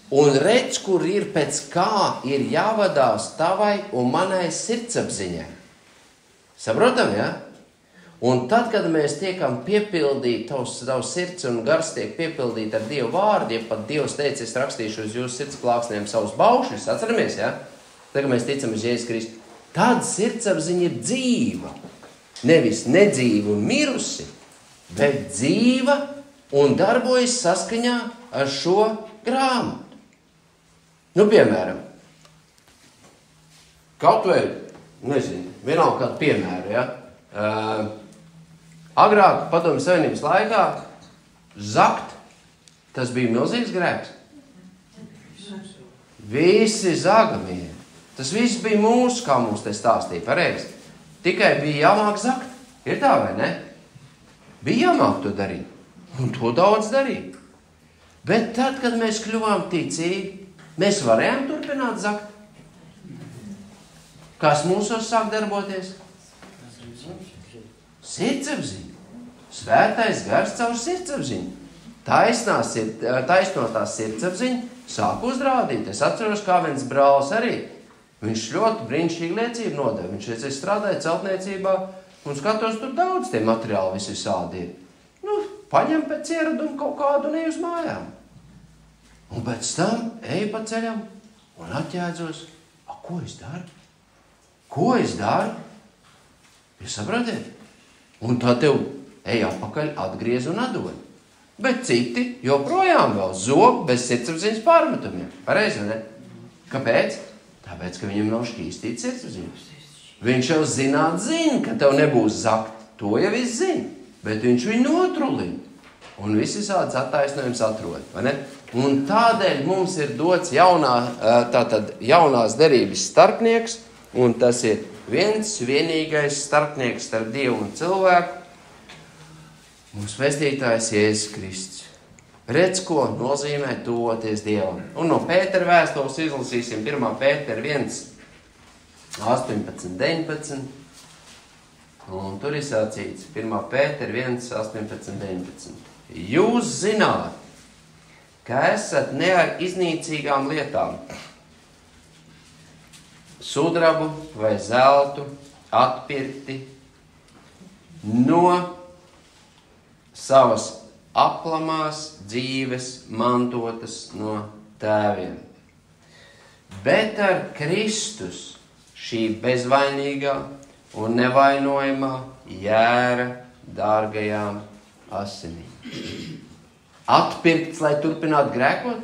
Un redz, kur ir pēc kā ir jāvadās tavai un manai sirdsapziņai. Saprotam, ja? Un tad, kad mēs tiekam piepildīti, tavs sirds un gars tiek piepildīti ar Dievu vārdu, ja pat Dievs teica, es rakstīšu uz jūsu sirds plāksnēm savus baušļus, atceramies, ja? Tad, kad mēs ticam uz Jēzus Kristu, tad sirdsapziņa ir dzīva. Nevis nedzīva un mirusi, bet dzīva un darbojas saskaņā ar šo grāmatu. Nu, piemēram, kaut vai, nezinu, vienalga kādu piemēru, ja? Agrāk Padomju Savienības laikā zakt, tas bija milzīgs grēks. Visi zagamie. Tas viss bija mūsu, kā mums te stāstīja, pareizi. Tikai bija jāmāk zakt. Ir tā vai ne? Bija jāmāk to darīt. Un to daudz darīt. Bet tad, kad mēs kļuvām ticīgi, mēs varējām turpināt zakt. Kas mūsos sāk darboties? Sirdsapziņa. Svētais gars caur sirdsapziņu. Taisnotā sirdsapziņa sāk uzrādīt. Es atceros, kā viens brālis arī. Viņš ļoti brīnišķīgi liecību nodeva. Viņš teica, es strādāju celtniecībā un skatos, tur daudz tie materiāli visi visādi ir. Nu, paņem pēc ieradumu kaut kādu un ej uz mājām. Un pēc tam eju pa ceļam un atjēdzos. Ko es daru? Ko es daru? Jūs saprotiet? Un tā tev ej atpakaļ, atgriez un atdod. Bet citi joprojām vēl zob bez sirdsapziņas pārmetumiem. Pareizi, ne? Kāpēc? Tāpēc, ka viņam nav šķīstīts sirdsapziņas. Viņš jau zina, ka tev nebūs zakt. To jau viss zina. Bet viņš viņu notrulina. Un visi sāds attaisnojums atrod, vai ne? Un tādēļ mums ir dots jaunās derības starpnieks, un tas ir vienīgais starpnieks starp Dievu un cilvēku, mums pestītājs Jēzus Kristus. Redz, ko nozīmē tuvoties Dievam. Un no Pētera vēstules izlasīsim 1. Pētera 1, 18, 19. Un tur ir sacīts 1. Pētera 1, 18, 19. Jūs zināt, ka esat ne ar iznīcīgām lietām, sudrabu vai zeltu atpirkti no savas aplamās dzīves mantotas no tēviem. Bet ar Kristus šī bezvainīgā un nevainojamā jēra dārgajām asinīm. Atpirkts, lai turpinātu grēkot?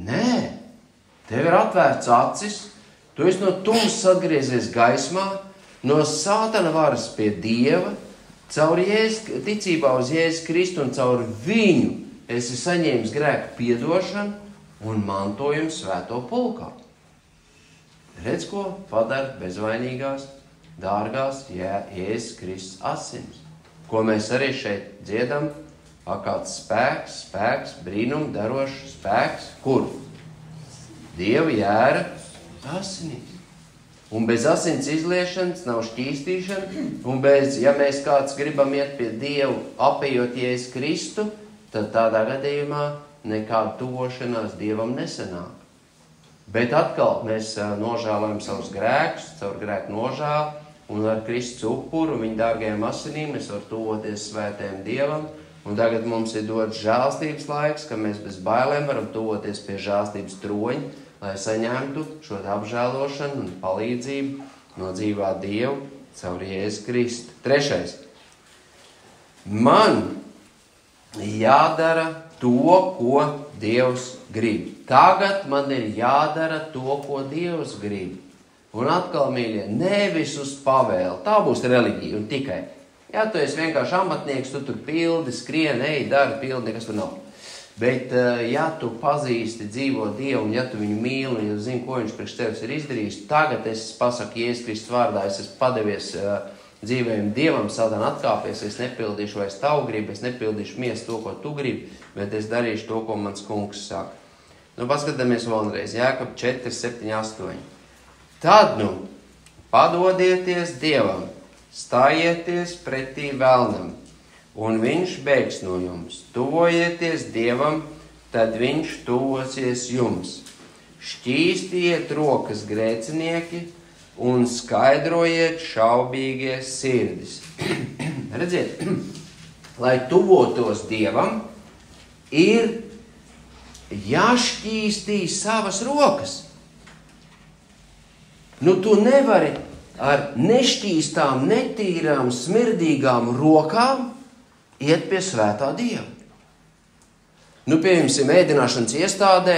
Nē, tev ir atvērts acis, tu esi no tumsas atgriezies gaismā, no sātana varas pie Dieva, caur ticībā uz Jēzus Kristu un caur viņu esi saņēmis grēku piedošanu un mantojumu svēto pulkā. Redz, ko padara bezvainīgās, dārgās Jēzus Kristus asinis, ko mēs arī šeit dziedam. Kāds spēks, brīnum darošs spēks, kur? Dieva jēra asinīs. Un bez asins izliešanas nav šķīstīšana, un ja mēs kāds gribam iet pie Dievu, apējot Jēzus Kristu, tad tādā gadījumā nekāda tuvošanās Dievam nesanāk. Bet atkal mēs nožēlojam savus grēkus, caur grēku nožēlu, un ar Kristus upuru, viņa dārgajām asinīm, mēs varam tuvoties svētajam Dievam. Un tagad mums ir dots žēlstības laiks, ka mēs bez bailēm varam tuvoties pie žēlstības troņa, lai saņemtu šo apžēlošanu un palīdzību no dzīvā Dievu caur Jēzu Kristu. 3. Man jādara to, ko Dievs grib. Tagad man ir jādara to, ko Dievs grib. Un atkal, mīļie, nevis uz pavēli. Tā būs reliģija un tikai. Ja tu esi vienkārši amatnieks, tu tur pildi, skrien, ej, dari, pildi, nekas tur nav. Bet, ja tu pazīsti dzīvo Dievu, un ja tu viņu mīli, un ja zini, ko viņš priekš tevis ir izdarījis, tagad es pasaku Jēzus Kristus vārdā, es esmu padevies dzīvējumu Dievam, Sātana atkāpies, es nepildīšu vairs tavu gribu, es nepildīšu mies to, ko tu gribi, bet es darīšu to, ko mans kungs saka. Paskatāmies vēlreiz, Jākab 4, 7, 8. Tad, padodieties Dievam, stājieties pretī velnam, un viņš bēgs no jums. Tuvojieties Dievam, tad viņš tuvosies jums. Šķīstiet rokas grēcinieki un skaidrojiet šaubīgie sirdis. Redziet, lai tuvotos Dievam, ir jāšķīstī savas rokas. Tu nevari ar nešķīstām, netīrām, smirdīgām rokām iet pie svētā Dieva. Pieņemsim, ēdināšanas iestādē,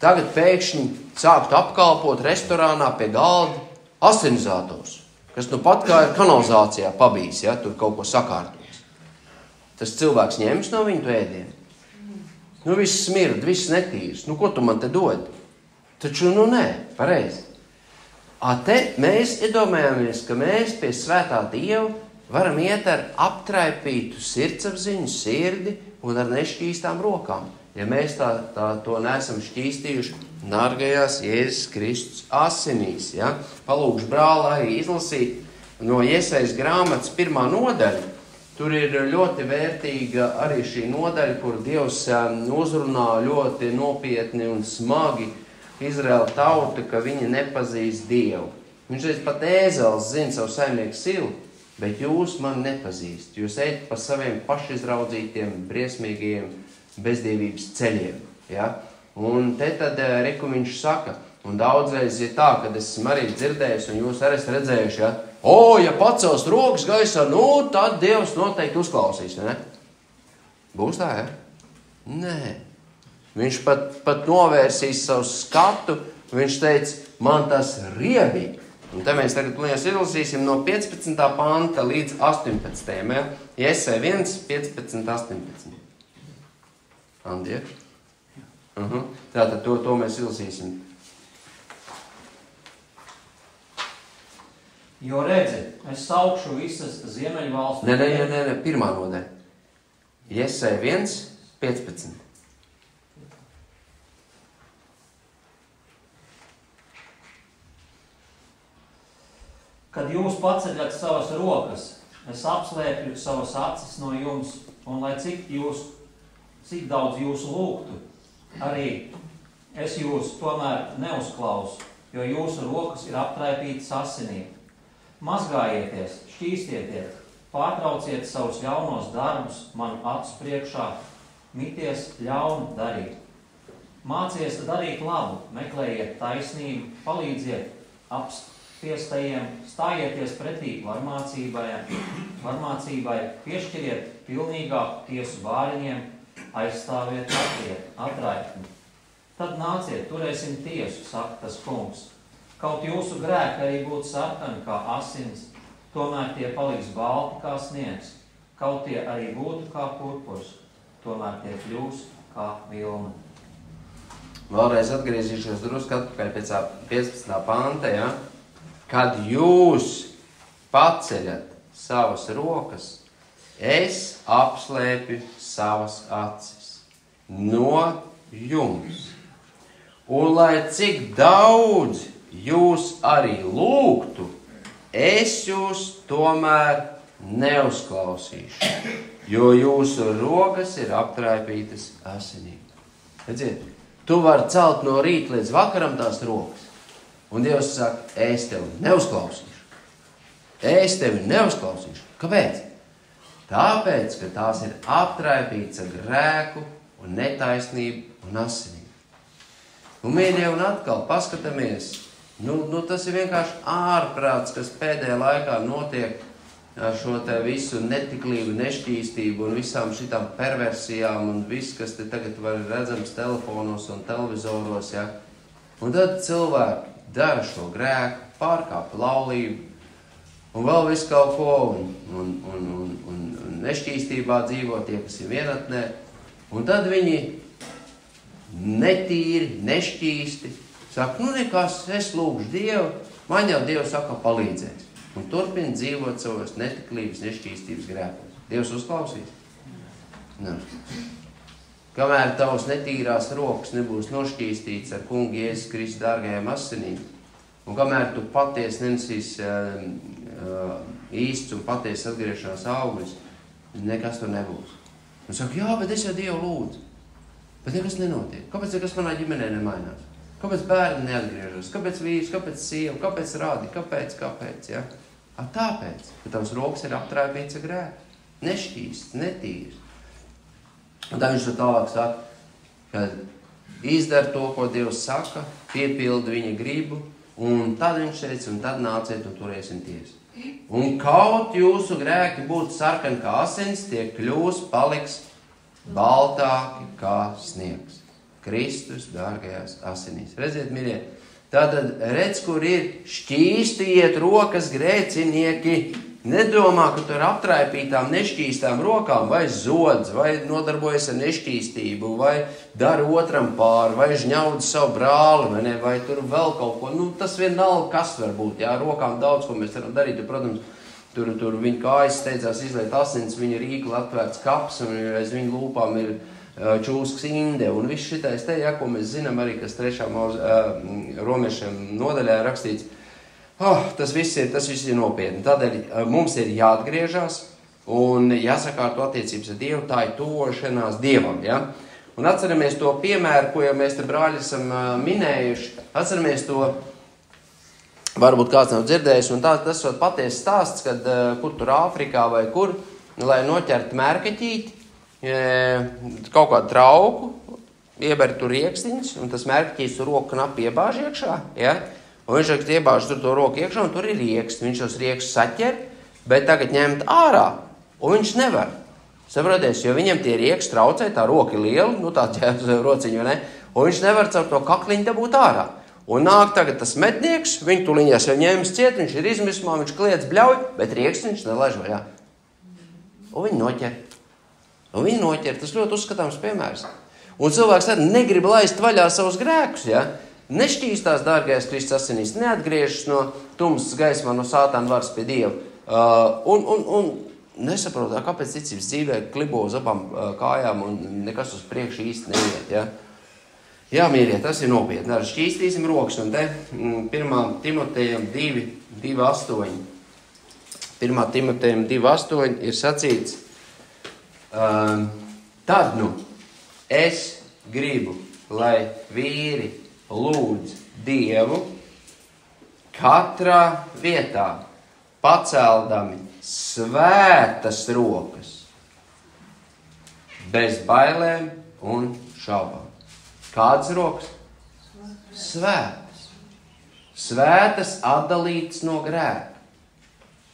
tagad pēkšņi sāktu apkalpot restorānā pie galda asinizators, kas pat kā ir kanalizācijā pabijis, ja, tur kaut ko sakārtos. Tas cilvēks ņems no viņu to ēdienu. Viss smird, viss netīrs. Ko tu man te dod? Taču, nē, pareizi. Te mēs iedomājamies, ka mēs pie svētā Dieva varam iet ar aptraipītu sirdsapziņu, sirdi un ar nešķīstām rokām. Ja mēs to neesam šķīstījuši dārgajās Jēzus Kristus asinīs. Ja? Palūkšu brāli arī izlasīt no Jesajas grāmatas 1. nodaļa. Tur ir ļoti vērtīga arī šī nodaļa, kur Dievs uzrunā ļoti nopietni un smagi Izraēla tauta, ka viņi nepazīst Dievu. Viņš teica, pat ēzelis zina savu saimnieku silu, bet jūs mani nepazīst. Jūs ejat pa saviem pašizraudzītiem, briesmīgiem bezdievības ceļiem. Ja? Un te tad, reku viņš saka, un daudzreiz ir tā, kad esmu arī dzirdējis, un jūs arī esat redzējuši, ja? Ja pacels rokas gaisā, tad Dievs noteikti uzklausīs, ne? Būs tā, ja? Nē. Viņš pat novērsīs savu skatu, viņš teica, man tas riebīgi. Un te mēs tagad izlasīsim no 15. panta līdz 18. Ja? Jesaja 1, 15, 18. Andie? Tātad to mēs izlasīsim. Jo redzi, es saukšu visas ziemeļvalstu... Nē, 1. nodaļa. Jesaja 1, 15. Kad jūs paceļat savas rokas, es apslēpju savas acis no jums, un lai cik daudz jūs lūgtu, arī es jūs tomēr neuzklausu, jo jūsu rokas ir aptraipītas asinīm. Mazgājieties, šķīstieties, pārtrauciet savus ļaunos darbus man acu priekšā, mities ļaunu darīt. Mācies darīt labu, meklējiet taisnību, palīdziet apspiestajiem, stājieties pretī varmācībai, piešķiriet pilnīgāku tiesu bāriņiem, aizstāviet atraitni. Tad nāciet, turēsim tiesu, saka tas kungs. Kaut jūsu grēki arī būtu sarkani kā asins, tomēr tie paliks balti kā sniegs. Kaut tie arī būtu kā purpurs, tomēr tie kļūs kā vilna. Vēlreiz atgriezīšos drusku atpakaļ pēc 15. panta, ja? Kad jūs paceļat savas rokas, es apslēpju savas acis no jums. Un lai cik daudz jūs arī lūgtu, es jūs tomēr neuzklausīšu, jo jūsu rokas ir aptraipītas asinīm. Redziet, tu vari celt no rīta līdz vakaram tās rokas. Un Dievs saka, es tevi neuzklausīšu. Es tevi neuzklausīšu. Kāpēc? Tāpēc, ka tās ir aptraipītas ar grēku un netaisnību un asinīm. Un mīļie, un atkal paskatāmies, tas ir vienkārši ārprāts, kas pēdējā laikā notiek ar šo te visu netiklību, nešķīstību un visām šitām perversijām un viss, kas te tagad var redzams telefonos un televizoros, ja. Un tad cilvēki dara šo grēku, pārkāp laulību un vēl visu kaut ko un nešķīstībā dzīvo tie, kas ir vienatnē. Un tad viņi netīri, nešķīsti saka, nekas, es lūgšu Dievu, man jau Dievs saka palīdzēs. un turpini dzīvot savos netiklības, nešķīstības grēkos. Dievs uzklausīs? Neuzklausīs. Kamēr tavs netīrās rokas nebūs nošķīstīts ar kungu Jēzus Kristus dārgajām asinīm, un kamēr tu patiesi nenesīs īsts un patiesi atgriešanās augļus, nekas tur nebūs. Un saka, jā, bet es jau Dievu lūdzu. Bet nekas nenotiek. Kāpēc nekas manā ģimenē nemainās? Kāpēc bērni neatgriežas? Kāpēc vīrs, kāpēc sieva, kāpēc rādi, kāpēc, ja? Tāpēc, ka tavs rokas ir aptraipīts ar grēku. Nešķīsts, netīrs. Un tā viņš to tālāk saka, ka izdara to, ko Dievs saka, piepilda viņa gribu, un tad viņš teica, un tad nāciet un turēsim tiesu. Un kaut jūsu grēki būtu sarkani kā asins, tie paliks baltāki kā sniegs. Kristus dārgajās asinīs. Redziet, mīļie, tātad redz, kur ir šķīsti iet rokas grēcinieki, nedomā, ka tu ar aptraipītām nešķīstām rokām vai zodz, vai nodarbojas ar nešķīstību, vai dara otram pāri, vai žņaudz savu brāli, vai tur vēl kaut ko. Tas vienalga, kas var būt, jā, rokām daudz, ko mēs varam darīt, protams, tur viņa kājas steidzās izliet asins, viņa rīkli atvērts kaps, un aiz viņa lūpām ir čūskas inde, un viss šitais te, ja, ko mēs zinām arī, kas 3. romiešiem nodaļā rakstīts, tas viss ir nopietni. Tādēļ mums ir jāatgriežas un jāsakārto attiecības ar Dievu, tā ir tuvošanās Dievam, ja? Un atceramies to piemēru, ko jau mēs te brāļi esam minējuši, atceramies to, varbūt kāds nav dzirdējis, un tas ir patiesi stāsts, kad kur tur Āfrikā vai kur, lai noķertu mērkaķīti, kaut kādu trauku, ieber tur riekstiņus, un tas mērkaķītis tur roku knapi iebāž iekšā, ja? Un viņš iebāž tur to roku iekšā, un tur ir rieksti. Viņš tos riekstus saķer, bet tagad ņemt ārā, un viņš nevar. Saproties, jo viņam tie rieksti traucē, tā roka ir liela, tā ķērs rociņu, ne? Un viņš nevar caur to kakliņu dabūt ārā. Un nāk tagad tas metnieks, viņu tuliņās jau ņēmis ciet, viņš ir izmismā, viņš kliedz bļauj, bet rieksts viņš nelaiž vaļā. Un viņi noķer. Tas ļoti uzskatāms piemērs. Un cilvēks arī negrib laist vaļā savus grēkus, ja? Nešķīstās dārgais Kristus asinīs, neatgriežas no tumsas gaismā, no sātāna varas pie Dieva. Un nesaprotā, kāpēc ticības dzīvē klibo uz abām kājām un nekas uz priekšu īsti neiet, ja? Jā, mīļie, tas ir nopietni. Ar šķīstīsim rokas, un te 1. Timotejam 2:8. 1. Timotejam 2:8 ir sacīts, tad es gribu, lai vīri lūdz Dievu katrā vietā, paceldami svētas rokas, bez bailēm un šaubām. Kādas rokas? Svētas. Svētas atdalītas no grēka.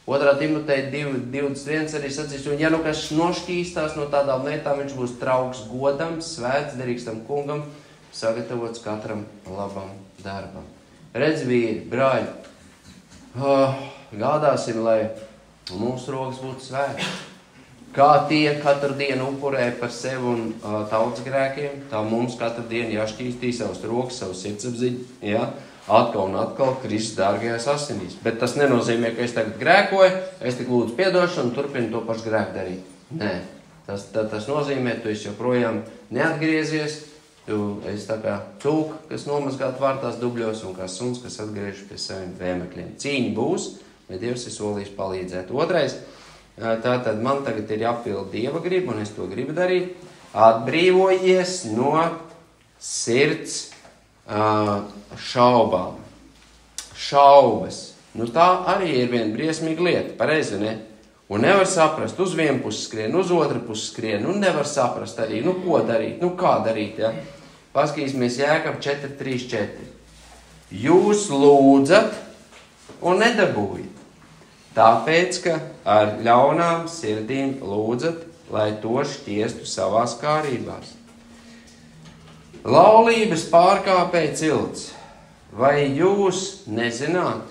2. Timoteja 2:21 arī sacīs, un ja kas nošķīstās no tādām lietām, viņš būs trauks godams, svēts, derīgstam kungam, sagatavots katram labam darbam. Redz, vīri, brāļi, gādāsim, lai mūsu rokas būtu svētas. Kā tie katru dienu upurē par sevi un tautas grēkiem, tā mums katru dienu jāšķīstī savas rokas, savas sirdsapziņu, ja? Atkal un atkal Kristus dārgajās asinīs. Bet tas nenozīmē, ka es tagad grēkoju, es tik lūdzu piedošanu un turpinu to pašu grēku darīt. Nē, tas nozīmē, tu esi joprojām neatgriezies, tu esi tā kā cūka, kas nomazgāt vārtās dubļos un kā suns, kas atgriež pie saviem vēmekļiem. Cīņa būs, bet Dievs ir solījis palīdzēt. Otrais, tātad man tagad ir jāpilda Dieva griba, un es to gribu darīt. Atbrīvojies no sirds šaubām. Šaubas. Tā arī ir viena briesmīga lieta, pareizi, ne? Un nevar saprast, uz vienu pusi skrien, uz otru pusi skrien, un nevar saprast arī, ko darīt, kā darīt, ja? Paskatīsimies Jēkab 4:3-4. Jūs lūdzat un nedabūjat, tāpēc, ka ar ļaunām sirdīm lūdzat, lai to šķiestu savās kārībās. Laulības pārkāpēji cilts, vai jūs nezināt,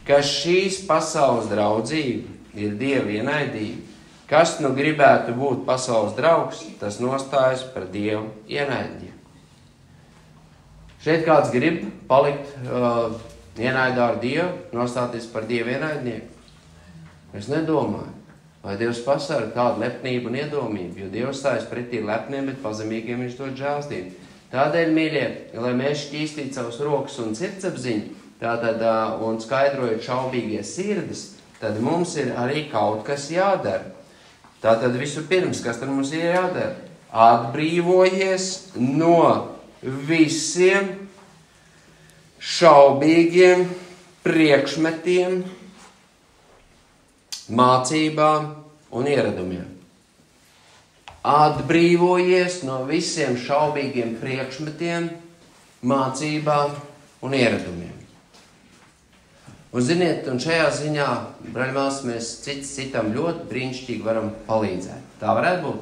ka šīs pasaules draudzība ir Dieva ienaidība? Kas gribētu būt pasaules draugs, tas nostājas par Dievu ienaidību. Šeit kāds grib palikt ienaidā ar Dievu, nostāties par Dievu ienaidnieku. Es nedomāju, lai Dievs pasarga kādu lepnību un iedomību, jo Dievs stājas pretī lepniem, bet pazemīgiem viņš dod žēlstību. Tādēļ, mīļie, lai mēs šķīstītu savus rokas un sirdsapziņu, tātad, un skaidrojot šaubīgie sirdis, tad mums ir arī kaut kas jādara. Tātad visu pirms, kas tad mums ir jādara? Atbrīvojies no visiem šaubīgiem priekšmetiem, mācībām un ieradumiem. Atbrīvojies no visiem šaubīgiem priekšmetiem, mācībām un ieradumiem. Un ziniet, un šajā ziņā, braļmās, mēs citam ļoti brīnišķīgi varam palīdzēt. Tā varētu būt.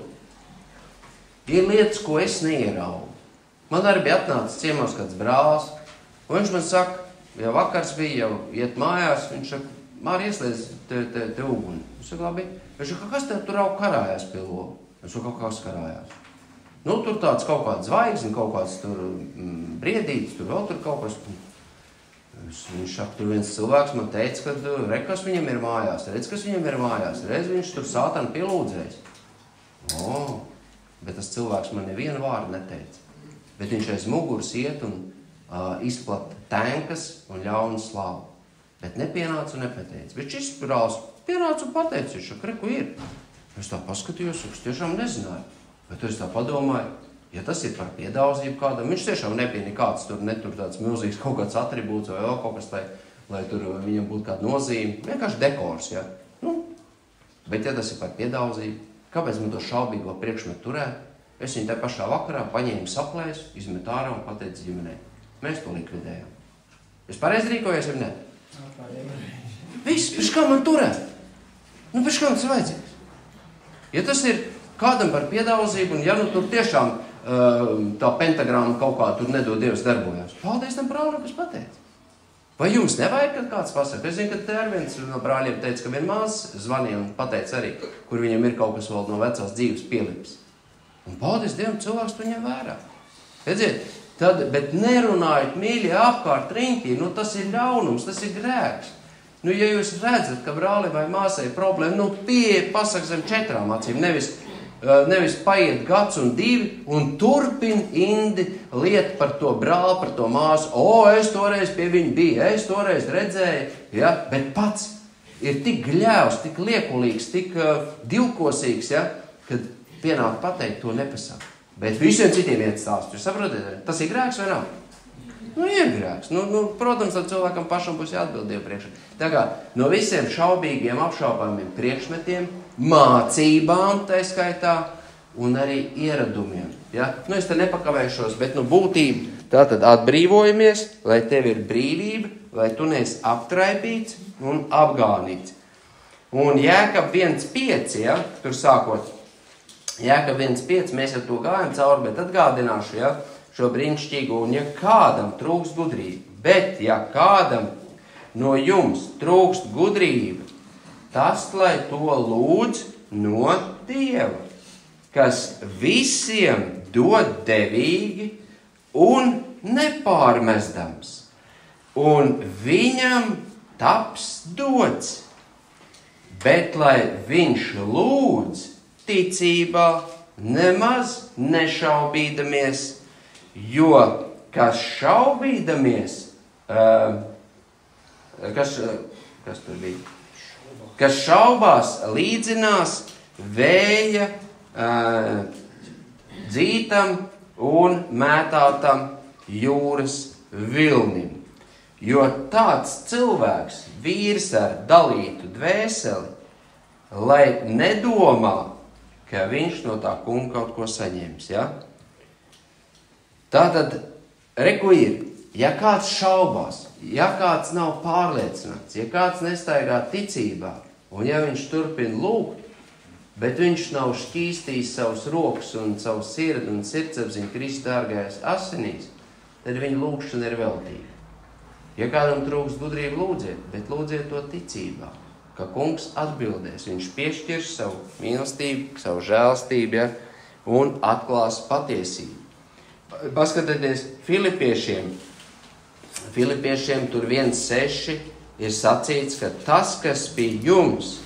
Ir lietas, ko es neieraugu. Man arī bija atnācis ciemos kāds brālis, un viņš man saka, jau vakars bija, jau iet mājās, viņš saka, Māri, ieslēdz te uguni. Es saku, labi. Viņš saka, kas tev tur aug karājās pie logu? Es saku, kas karājās? Nu, tur tāds kaut kāds zvaigzne, kaut kāds tur briedītis, tur vēl tur kaut kas. Viņš saka, tur viens cilvēks man teica, ka kas viņam ir mājās, redz, kas viņam ir mājās, redz, viņš tur sātanu pielūdzējis. Bet tas cilvēks man nevienu vārdu neteica. Bet viņš aiz muguras iet un izplata tēnkas un ļaunu slavu. Bet nepienāca un nepateica. Bet šis brālis pienāca un pateica, viņš saka, reku ir. Es tā paskatījos, es tiešām nezināju. Bet es tā padomāju, ja tas ir par piedauzību kādam, viņš tiešām nebija nekāds tur, netur tāds milzīgs kaut kāds atribūts vai vēl kaut kas, lai tur viņam būtu kāda nozīme. Vienkārši dekors, ja. Bet ja tas ir par piedauzību, kāpēc man to šaubīgo priekšmetu turēt? Es viņu tā pašā vakarā paņēmu saplēs, izmet ārā un pateicu ģimenei. Mēs to likvidējam. Es pareizi rīkojos, vai ne? Viss, pēc kā man turēt? Pēc kā man tas vajadzīgs? Ja tas ir kādam par piedauzību, un ja tur tiešām tā pentagramma kaut kā tur nedod Dievs darbojās, paldies tam brālim, kas pateica. Vai jums nevajag, kad kāds pasaka? Es zinu, ka te ar viens no brāļiem teica, ka vienmās zvanīja un pateica arī, kur viņam ir kaut kas vēl no vecās dzīves pielips. Un paldies Dievam, cilvēks to ņem vērā. Redziet, bet nerunājot mīļie apkārt riņķī, tas ir ļaunums, tas ir grēks. Ja jūs redzat, ka brāli vai māsai ir problēma, pieeja pasaka zem 4 acīm, nevis paiet gads un 2 un turpin indi liet par to brāli, par to māsu. Es toreiz pie viņa biju, es toreiz redzēju, ja? Bet pats ir tik gļēvs, tik liekulīgs, tik divkosīgs, ja? Kad pienāk pateikt, to nepasaka. Bet visiem citiem iet stāst. Jūs saprotiet, tas ir grēks vai nav? Ir grēks. Protams, tad cilvēkam pašam būs jāatbild Dievu priekšā. Tā kā no visiem šaubīgiem, apšaubāmiem priekšmetiem, mācībām, tā skaitā, un arī ieradumiem. Ja? Es te nepakavēšos, bet būtība. Tātad atbrīvojamies, lai tev ir brīvība, lai tu neesi aptraipīts un apgānīts. Un Jēkab 1.5, ja? Tur sākot, Jēkab 1.5, mēs ar to gājam cauri, bet atgādināšu, ja? Šo brīnišķīgo, un ja kādam trūkst gudrība, bet ja kādam no jums trūkst gudrība, tas, lai to lūdz no Dieva, kas visiem dod devīgi un nepārmestams, un viņam taps dots, bet lai viņš lūdz ticībā, nemaz nešaubīdamies, jo, kas šaubīdamies, kas tur bija? Kas šaubās līdzinās vēja dzītam un mētātam jūras vilnim. Jo tāds cilvēks, vīrs ar dalītu dvēseli, lai nedomā, ka viņš no tā kunga kaut ko saņems, ja? Tātad, reku ir, ja kāds šaubās, ja kāds nav pārliecināts, ja kāds nestaigā ticībā, un ja viņš turpina lūgt, bet viņš nav šķīstījis savus rokas un savu sirdi un sirdsapziņu Kristus dārgajās asinīs, tad viņa lūgšana ir veltīga. Ja kādam trūkst gudrību, lūdziet, bet lūdziet to ticībā, ka kungs atbildēs, viņš piešķirs savu mīlestību, savu žēlstību, ja, un atklās patiesību. Paskatieties Filipiešiem Filipiešiem tur 1:6 ir sacīts, ka tas, kas pie jums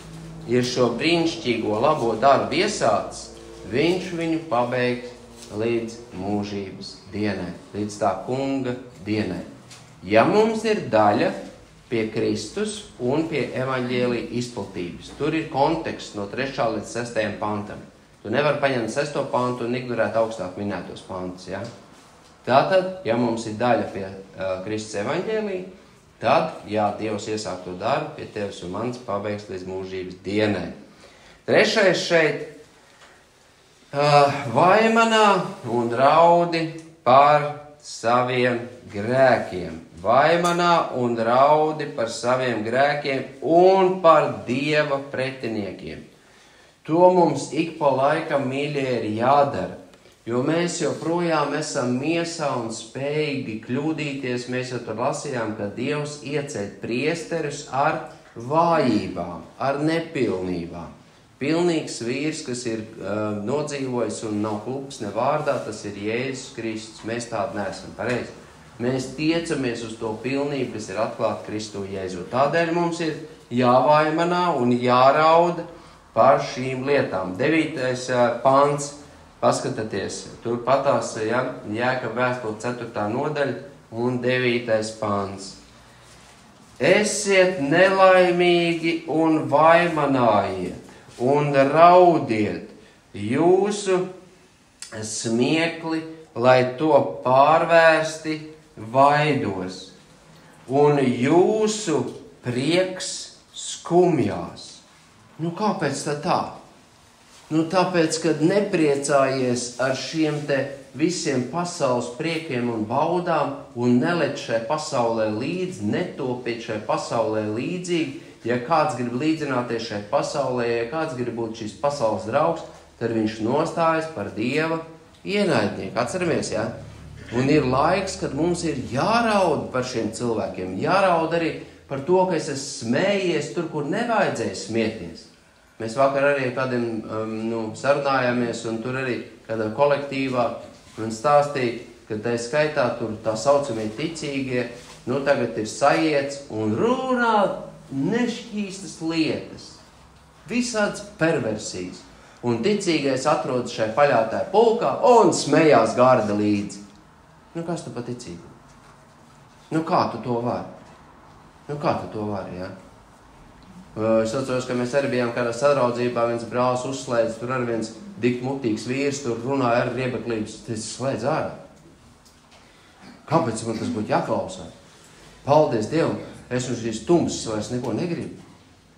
ir šo brīnišķīgo labo darbu iesācis, viņš viņu pabeigs līdz mūžības dienai, līdz tā kunga dienai. Ja mums ir daļa pie Kristus un pie evaņģēlija izplatības, tur ir konteksts no 3. līdz 6. pantam. Tu nevari paņemt 6. pantu un ignorēt augstāk minētos pantus, ja? Tātad, ja mums ir daļa pie Kristus evaņģēlija, tad, jā, Dievs iesāk to darbu, pie tevis un mans pabeigs līdz mūžības dienai. 3. šeit, vaimanā un raudi par saviem grēkiem. Vaimanā un raudi par saviem grēkiem un par Dieva pretiniekiem. To mums ik pa laikam, mīļie, ir jādara. Jo mēs joprojām esam miesā un spējīgi kļūdīties. Mēs jau tur lasījām, ka Dievs ieceļ priesterus ar vājībām, ar nepilnībām. Pilnīgs vīrs, kas ir nodzīvojis un nav klups ne vārdā, tas ir Jēzus Kristus. Mēs tādi neesam, pareizi. Mēs tiecamies uz to pilnību, kas ir atklāta Kristu Jēzu. Tādēļ mums ir jāvaimanā un jārauda par šīm lietām. 9. pants. Paskatieties, tur patās Jēkaba vēstule 4. nodaļa un 9. pants. Esiet nelaimīgi un vaimanājiet un raudiet jūsu smiekli, lai to pārvērsti vaidos, un jūsu prieks skumjās. Nu, kāpēc tā? Nu, tāpēc, kad nepriecājies ar šiem te visiem pasaules priekiem un baudām un nelec šai pasaulē līdzi, netopiet šai pasaulē līdzīgi. Ja kāds grib līdzināties šai pasaulē, ja kāds grib būt šīs pasaules draugs, tad viņš nostājas par Dieva ienaidnieku. Atceramies, ja? Un ir laiks, kad mums ir jāraud par šiem cilvēkiem. Jāraud arī par to, ka es esmu smējies tur, kur nevajadzēja smieties. Mēs vakar arī kādiem sarunājāmies, un tur arī kādā kolektīvā man stāstīja, ka tā skaitā tur tā saucamie ticīgie, tagad ir sajiets un runā nešķīstas lietas, visādas perversijas. Un ticīgais atrodas šai paļātāja pulkā un smējās garda līdzi. Kas tu pa ticīgu? Kā tu to vari? Ja? Es atceros, ka mēs arī bijām kādā sadraudzībā, viens brālis uzslēdz, tur arī viens diktmutīgs vīrs, tur runāja ar riebeklības, tas slēdz ārā. Kāpēc man tas būtu jāklausās? Paldies Dievam, es uz šīs tumsas vairs neko negribu.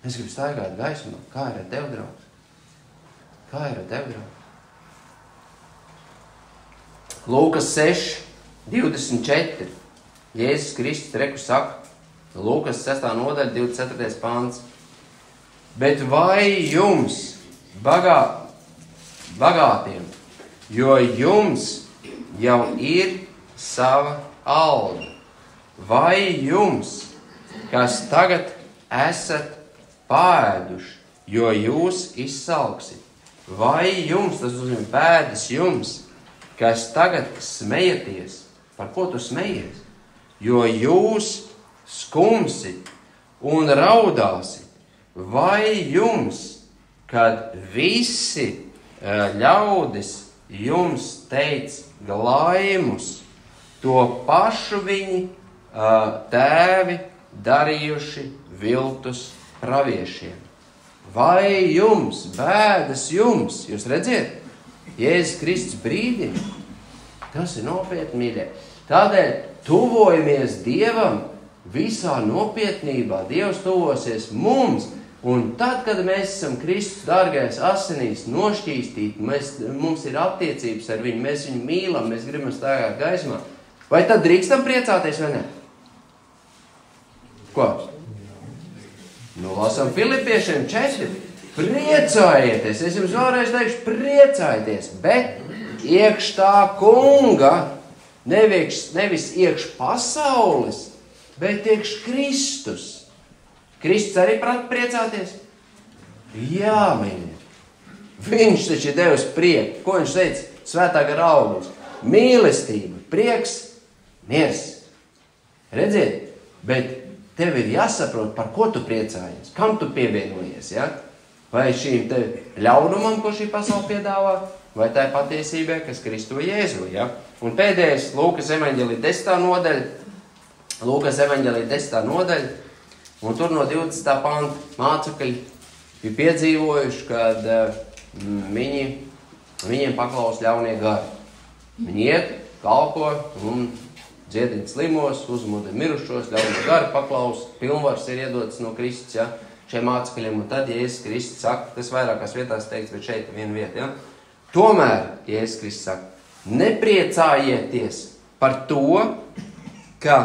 Es gribu staigāt gaismā. Kā ir ar tev, draugs? Lūkas 6, 24. Jēzus Kristus reku saka, Lūkas 6. nodaļa, 24. pants. Bet vai jums, bagātiem, jo jums jau ir sava alga, vai jums, kas tagad esat pāēduši, jo jūs izsalksit, vai jums, tas nozīmē pēdas jums, kas tagad smejaties, par ko tu smejies, jo jūs skumsit un raudāsit, vai jums, kad visi ļaudis jums teic glaimus, to pašu viņi tēvi darījuši viltus praviešiem. Vai jums, bēdas jums, jūs redziet, Jēzus Kristus brīdina, tas ir nopietni, mīļie. Tādēļ tuvojamies Dievam visā nopietnībā. Dievs tuvosies mums. Un tad, kad mēs esam Kristus dārgais asinīs nošķīstīti, mums ir attiecības ar viņu, mēs viņu mīlam, mēs gribam staigāt gaismā. Vai tad drīkstam priecāties vai ne? Ko? Lasam Filipiešiem 4. Priecājieties, es jums vēlreiz teikšu, priecājieties, bet iekš tā kunga, nevis iekš pasaules, bet iekš Kristus. Kristus arī prāt priecāties? Jā, mīļie. Viņš taču ir devis prieku. Ko viņš teica? Svētā gara augurs. Mīlestība, prieks, miers. Redziet, bet tev ir jāsaprot, par ko tu priecājies, kam tu pievienojies, ja? Vai šīm te ļaunumam, ko šī pasaule piedāvā, vai tā patiesībai, kas Kristo Jēzu, ja? Un pēdējais Lūkas evaņģelija 10. nodaļa, un tur no 20. panta mācekļi bija piedzīvojuši, kad viņiem paklaus ļaunie gari. Viņi iet, kalpo un dziedina slimos, uzmudina mirušos, ļaunie gari paklaus, pilnvars ir iedots no Kristus, ja, šiem mācekļiem, un tad Jēzus Kristus saka, tas vairākās vietās teikts, bet šeit viena vieta, ja. Tomēr Jēzus Kristus saka, nepriecājieties par to, ka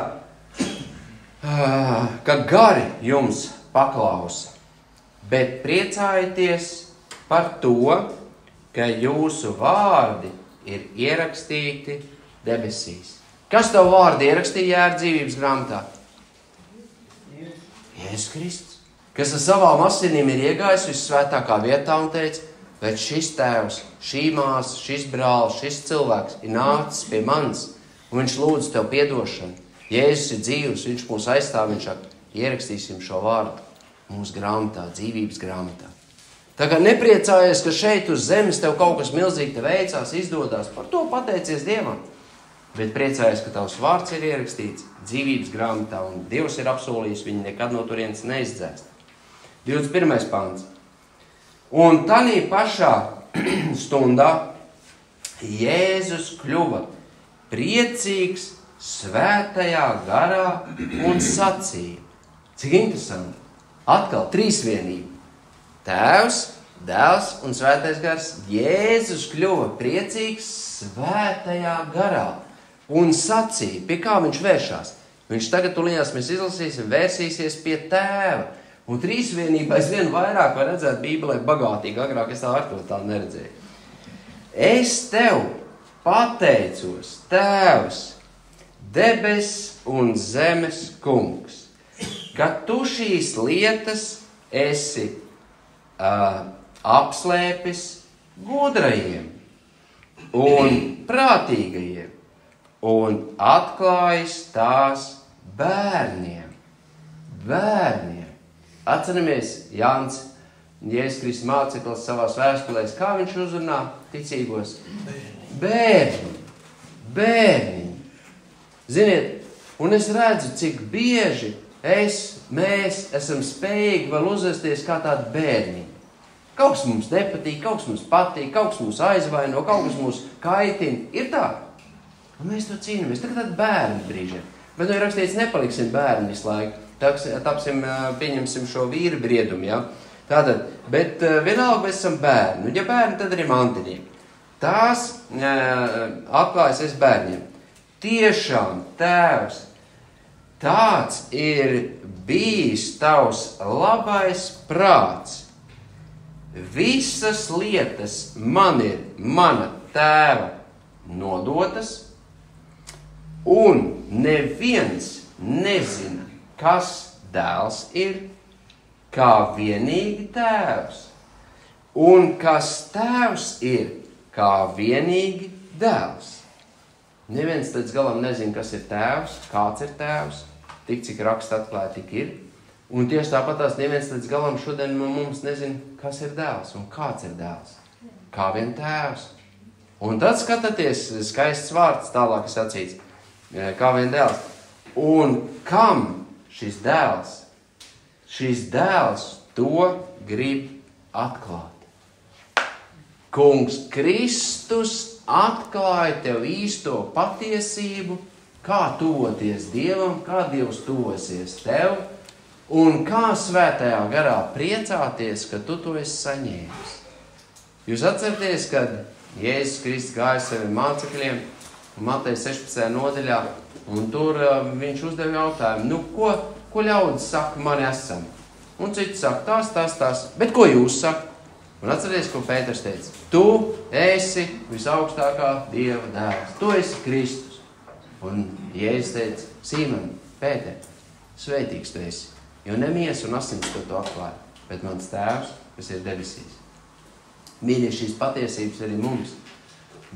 gari jums paklausa, bet priecājieties par to, ka jūsu vārdi ir ierakstīti debesīs. Kas tavu vārdu ierakstīja Jēra dzīvības grāmatā? Jēzus Kristus, kas ar savām asinīm ir iegājis vissvētākā vietā un teica, bet šis tēvs, šī māsa, šis brālis, šis cilvēks ir nācis pie manis, un viņš lūdz tev piedošanu. Jēzus ir dzīvs, viņš mūs aizstāv, viņš saka, ierakstīsim šo vārdu mūsu grāmatā, dzīvības grāmatā. Tā kā nepriecājies, ka šeit uz zemes tev kaut kas milzīgi te veicās, izdodās, par to pateicies Dievam. Bet priecājies, ka tavs vārds ir ierakstīts dzīvības grāmatā, un Dievs ir apsolījis, viņi nekad no turienes neizdzēst. 21. pants. Un tanī pašā stundā Jēzus kļuva priecīgs svētajā garā un sacīja. Cik interesanti. Atkal trīsvienība. Tēvs, Dēls un svētais gars. Jēzus kļuva priecīgs svētajā garā un sacīja. Pie kā viņš vēršās? Viņš tagad tuliņās mēs izlasīsim, vērsīsies pie tēva. Un trīsvienība aizvien vairāk var redzēt Bībelē bagātīgi. Agrāk es tā neredzēju. Es tev pateicos, Tēvs, debes un zemes kungs, ka tu šīs lietas esi apslēpis gudrajiem un prātīgajiem un atklājis tās bērniem. Atceramies, Jānis, Jēzus Kristus māceklis savās vēstulēs, kā viņš uzrunā ticīgos? Bērni. Ziniet, un es redzu, cik bieži mēs esam spējīgi vēl uzvesties kā tādi bērni. Kaut kas mums nepatīk, kaut kas mums patīk, kaut kas mums aizvaino, kaut kas mums kaitina. Ir tā. Un mēs to cīnāmies. Tagad tādi bērni brīžiem. Bet ir rakstīts, nepaliksim bērni visu laiku. Pieņemsim šo vīru briedumu, ja? Tātad, bet vienalga mēs esam bērni. Un ja bērni, tad arī mantinieki. Tās atklājas es bērniem. Tiešām, Tēvs, tāds ir bijis tavs labais prāts. Visas lietas man ir mana Tēva nodotas, un neviens nezina, kas Dēls ir, kā vienīgi Tēvs, un kas Tēvs ir, kā vienīgi Dēls. Neviens līdz galam nezina, kas ir Tēvs, kāds ir Tēvs, tik cik raksta atklāja, tik ir. Un tieši tāpatās neviens līdz galam šodien no mums nezina, kas ir Dēls un kāds ir Dēls. Kā vien Tēvs. Un tad skatāties, skaists vārds tālāk sacīts, kā vien Dēls. Un kam šis Dēls? Šis Dēls to grib atklāt. Kungs Kristus atklāja tev īsto patiesību, kā tuvoties Dievam, kā Dievs tuvosies tev, un kā svētajā garā priecāties, ka tu to esi saņēmis. Jūs atceraties, kad Jēzus Kristus gāja saviem mācekļiem, Mateja 16. nodaļā, un tur viņš uzdeva jautājumu, ko ļaudis saka, mani esam? Un citi saka, tās, bet ko jūs saka? Un atcerieties, ko Pēters teica, tu esi visaugstākā Dieva dēls, tu esi Kristus. Un Jēzus teica, Sīmon, Pēter, svētīgs tu esi, jo ne miesa un asins to atklāja, bet mans Tēvs, kas ir debesīs. Mīļie, šīs patiesības arī mums.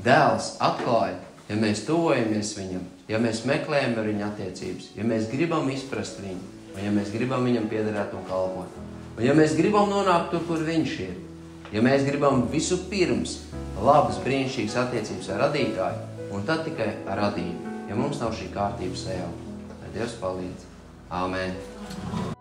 Dēls atklāja, ja mēs tuvojamies viņam, ja mēs meklējam ar viņu attiecības, ja mēs gribam izprast viņu, un ja mēs gribam viņam piederēt un kalpot, un ja mēs gribam nonākt tur, kur viņš ir, ja mēs gribam visu pirms labas, brīnišķīgas attiecības ar radītāju, un tad tikai ar radību, ja mums nav šī kārtība sev. Lai Dievs palīdz. Āmen.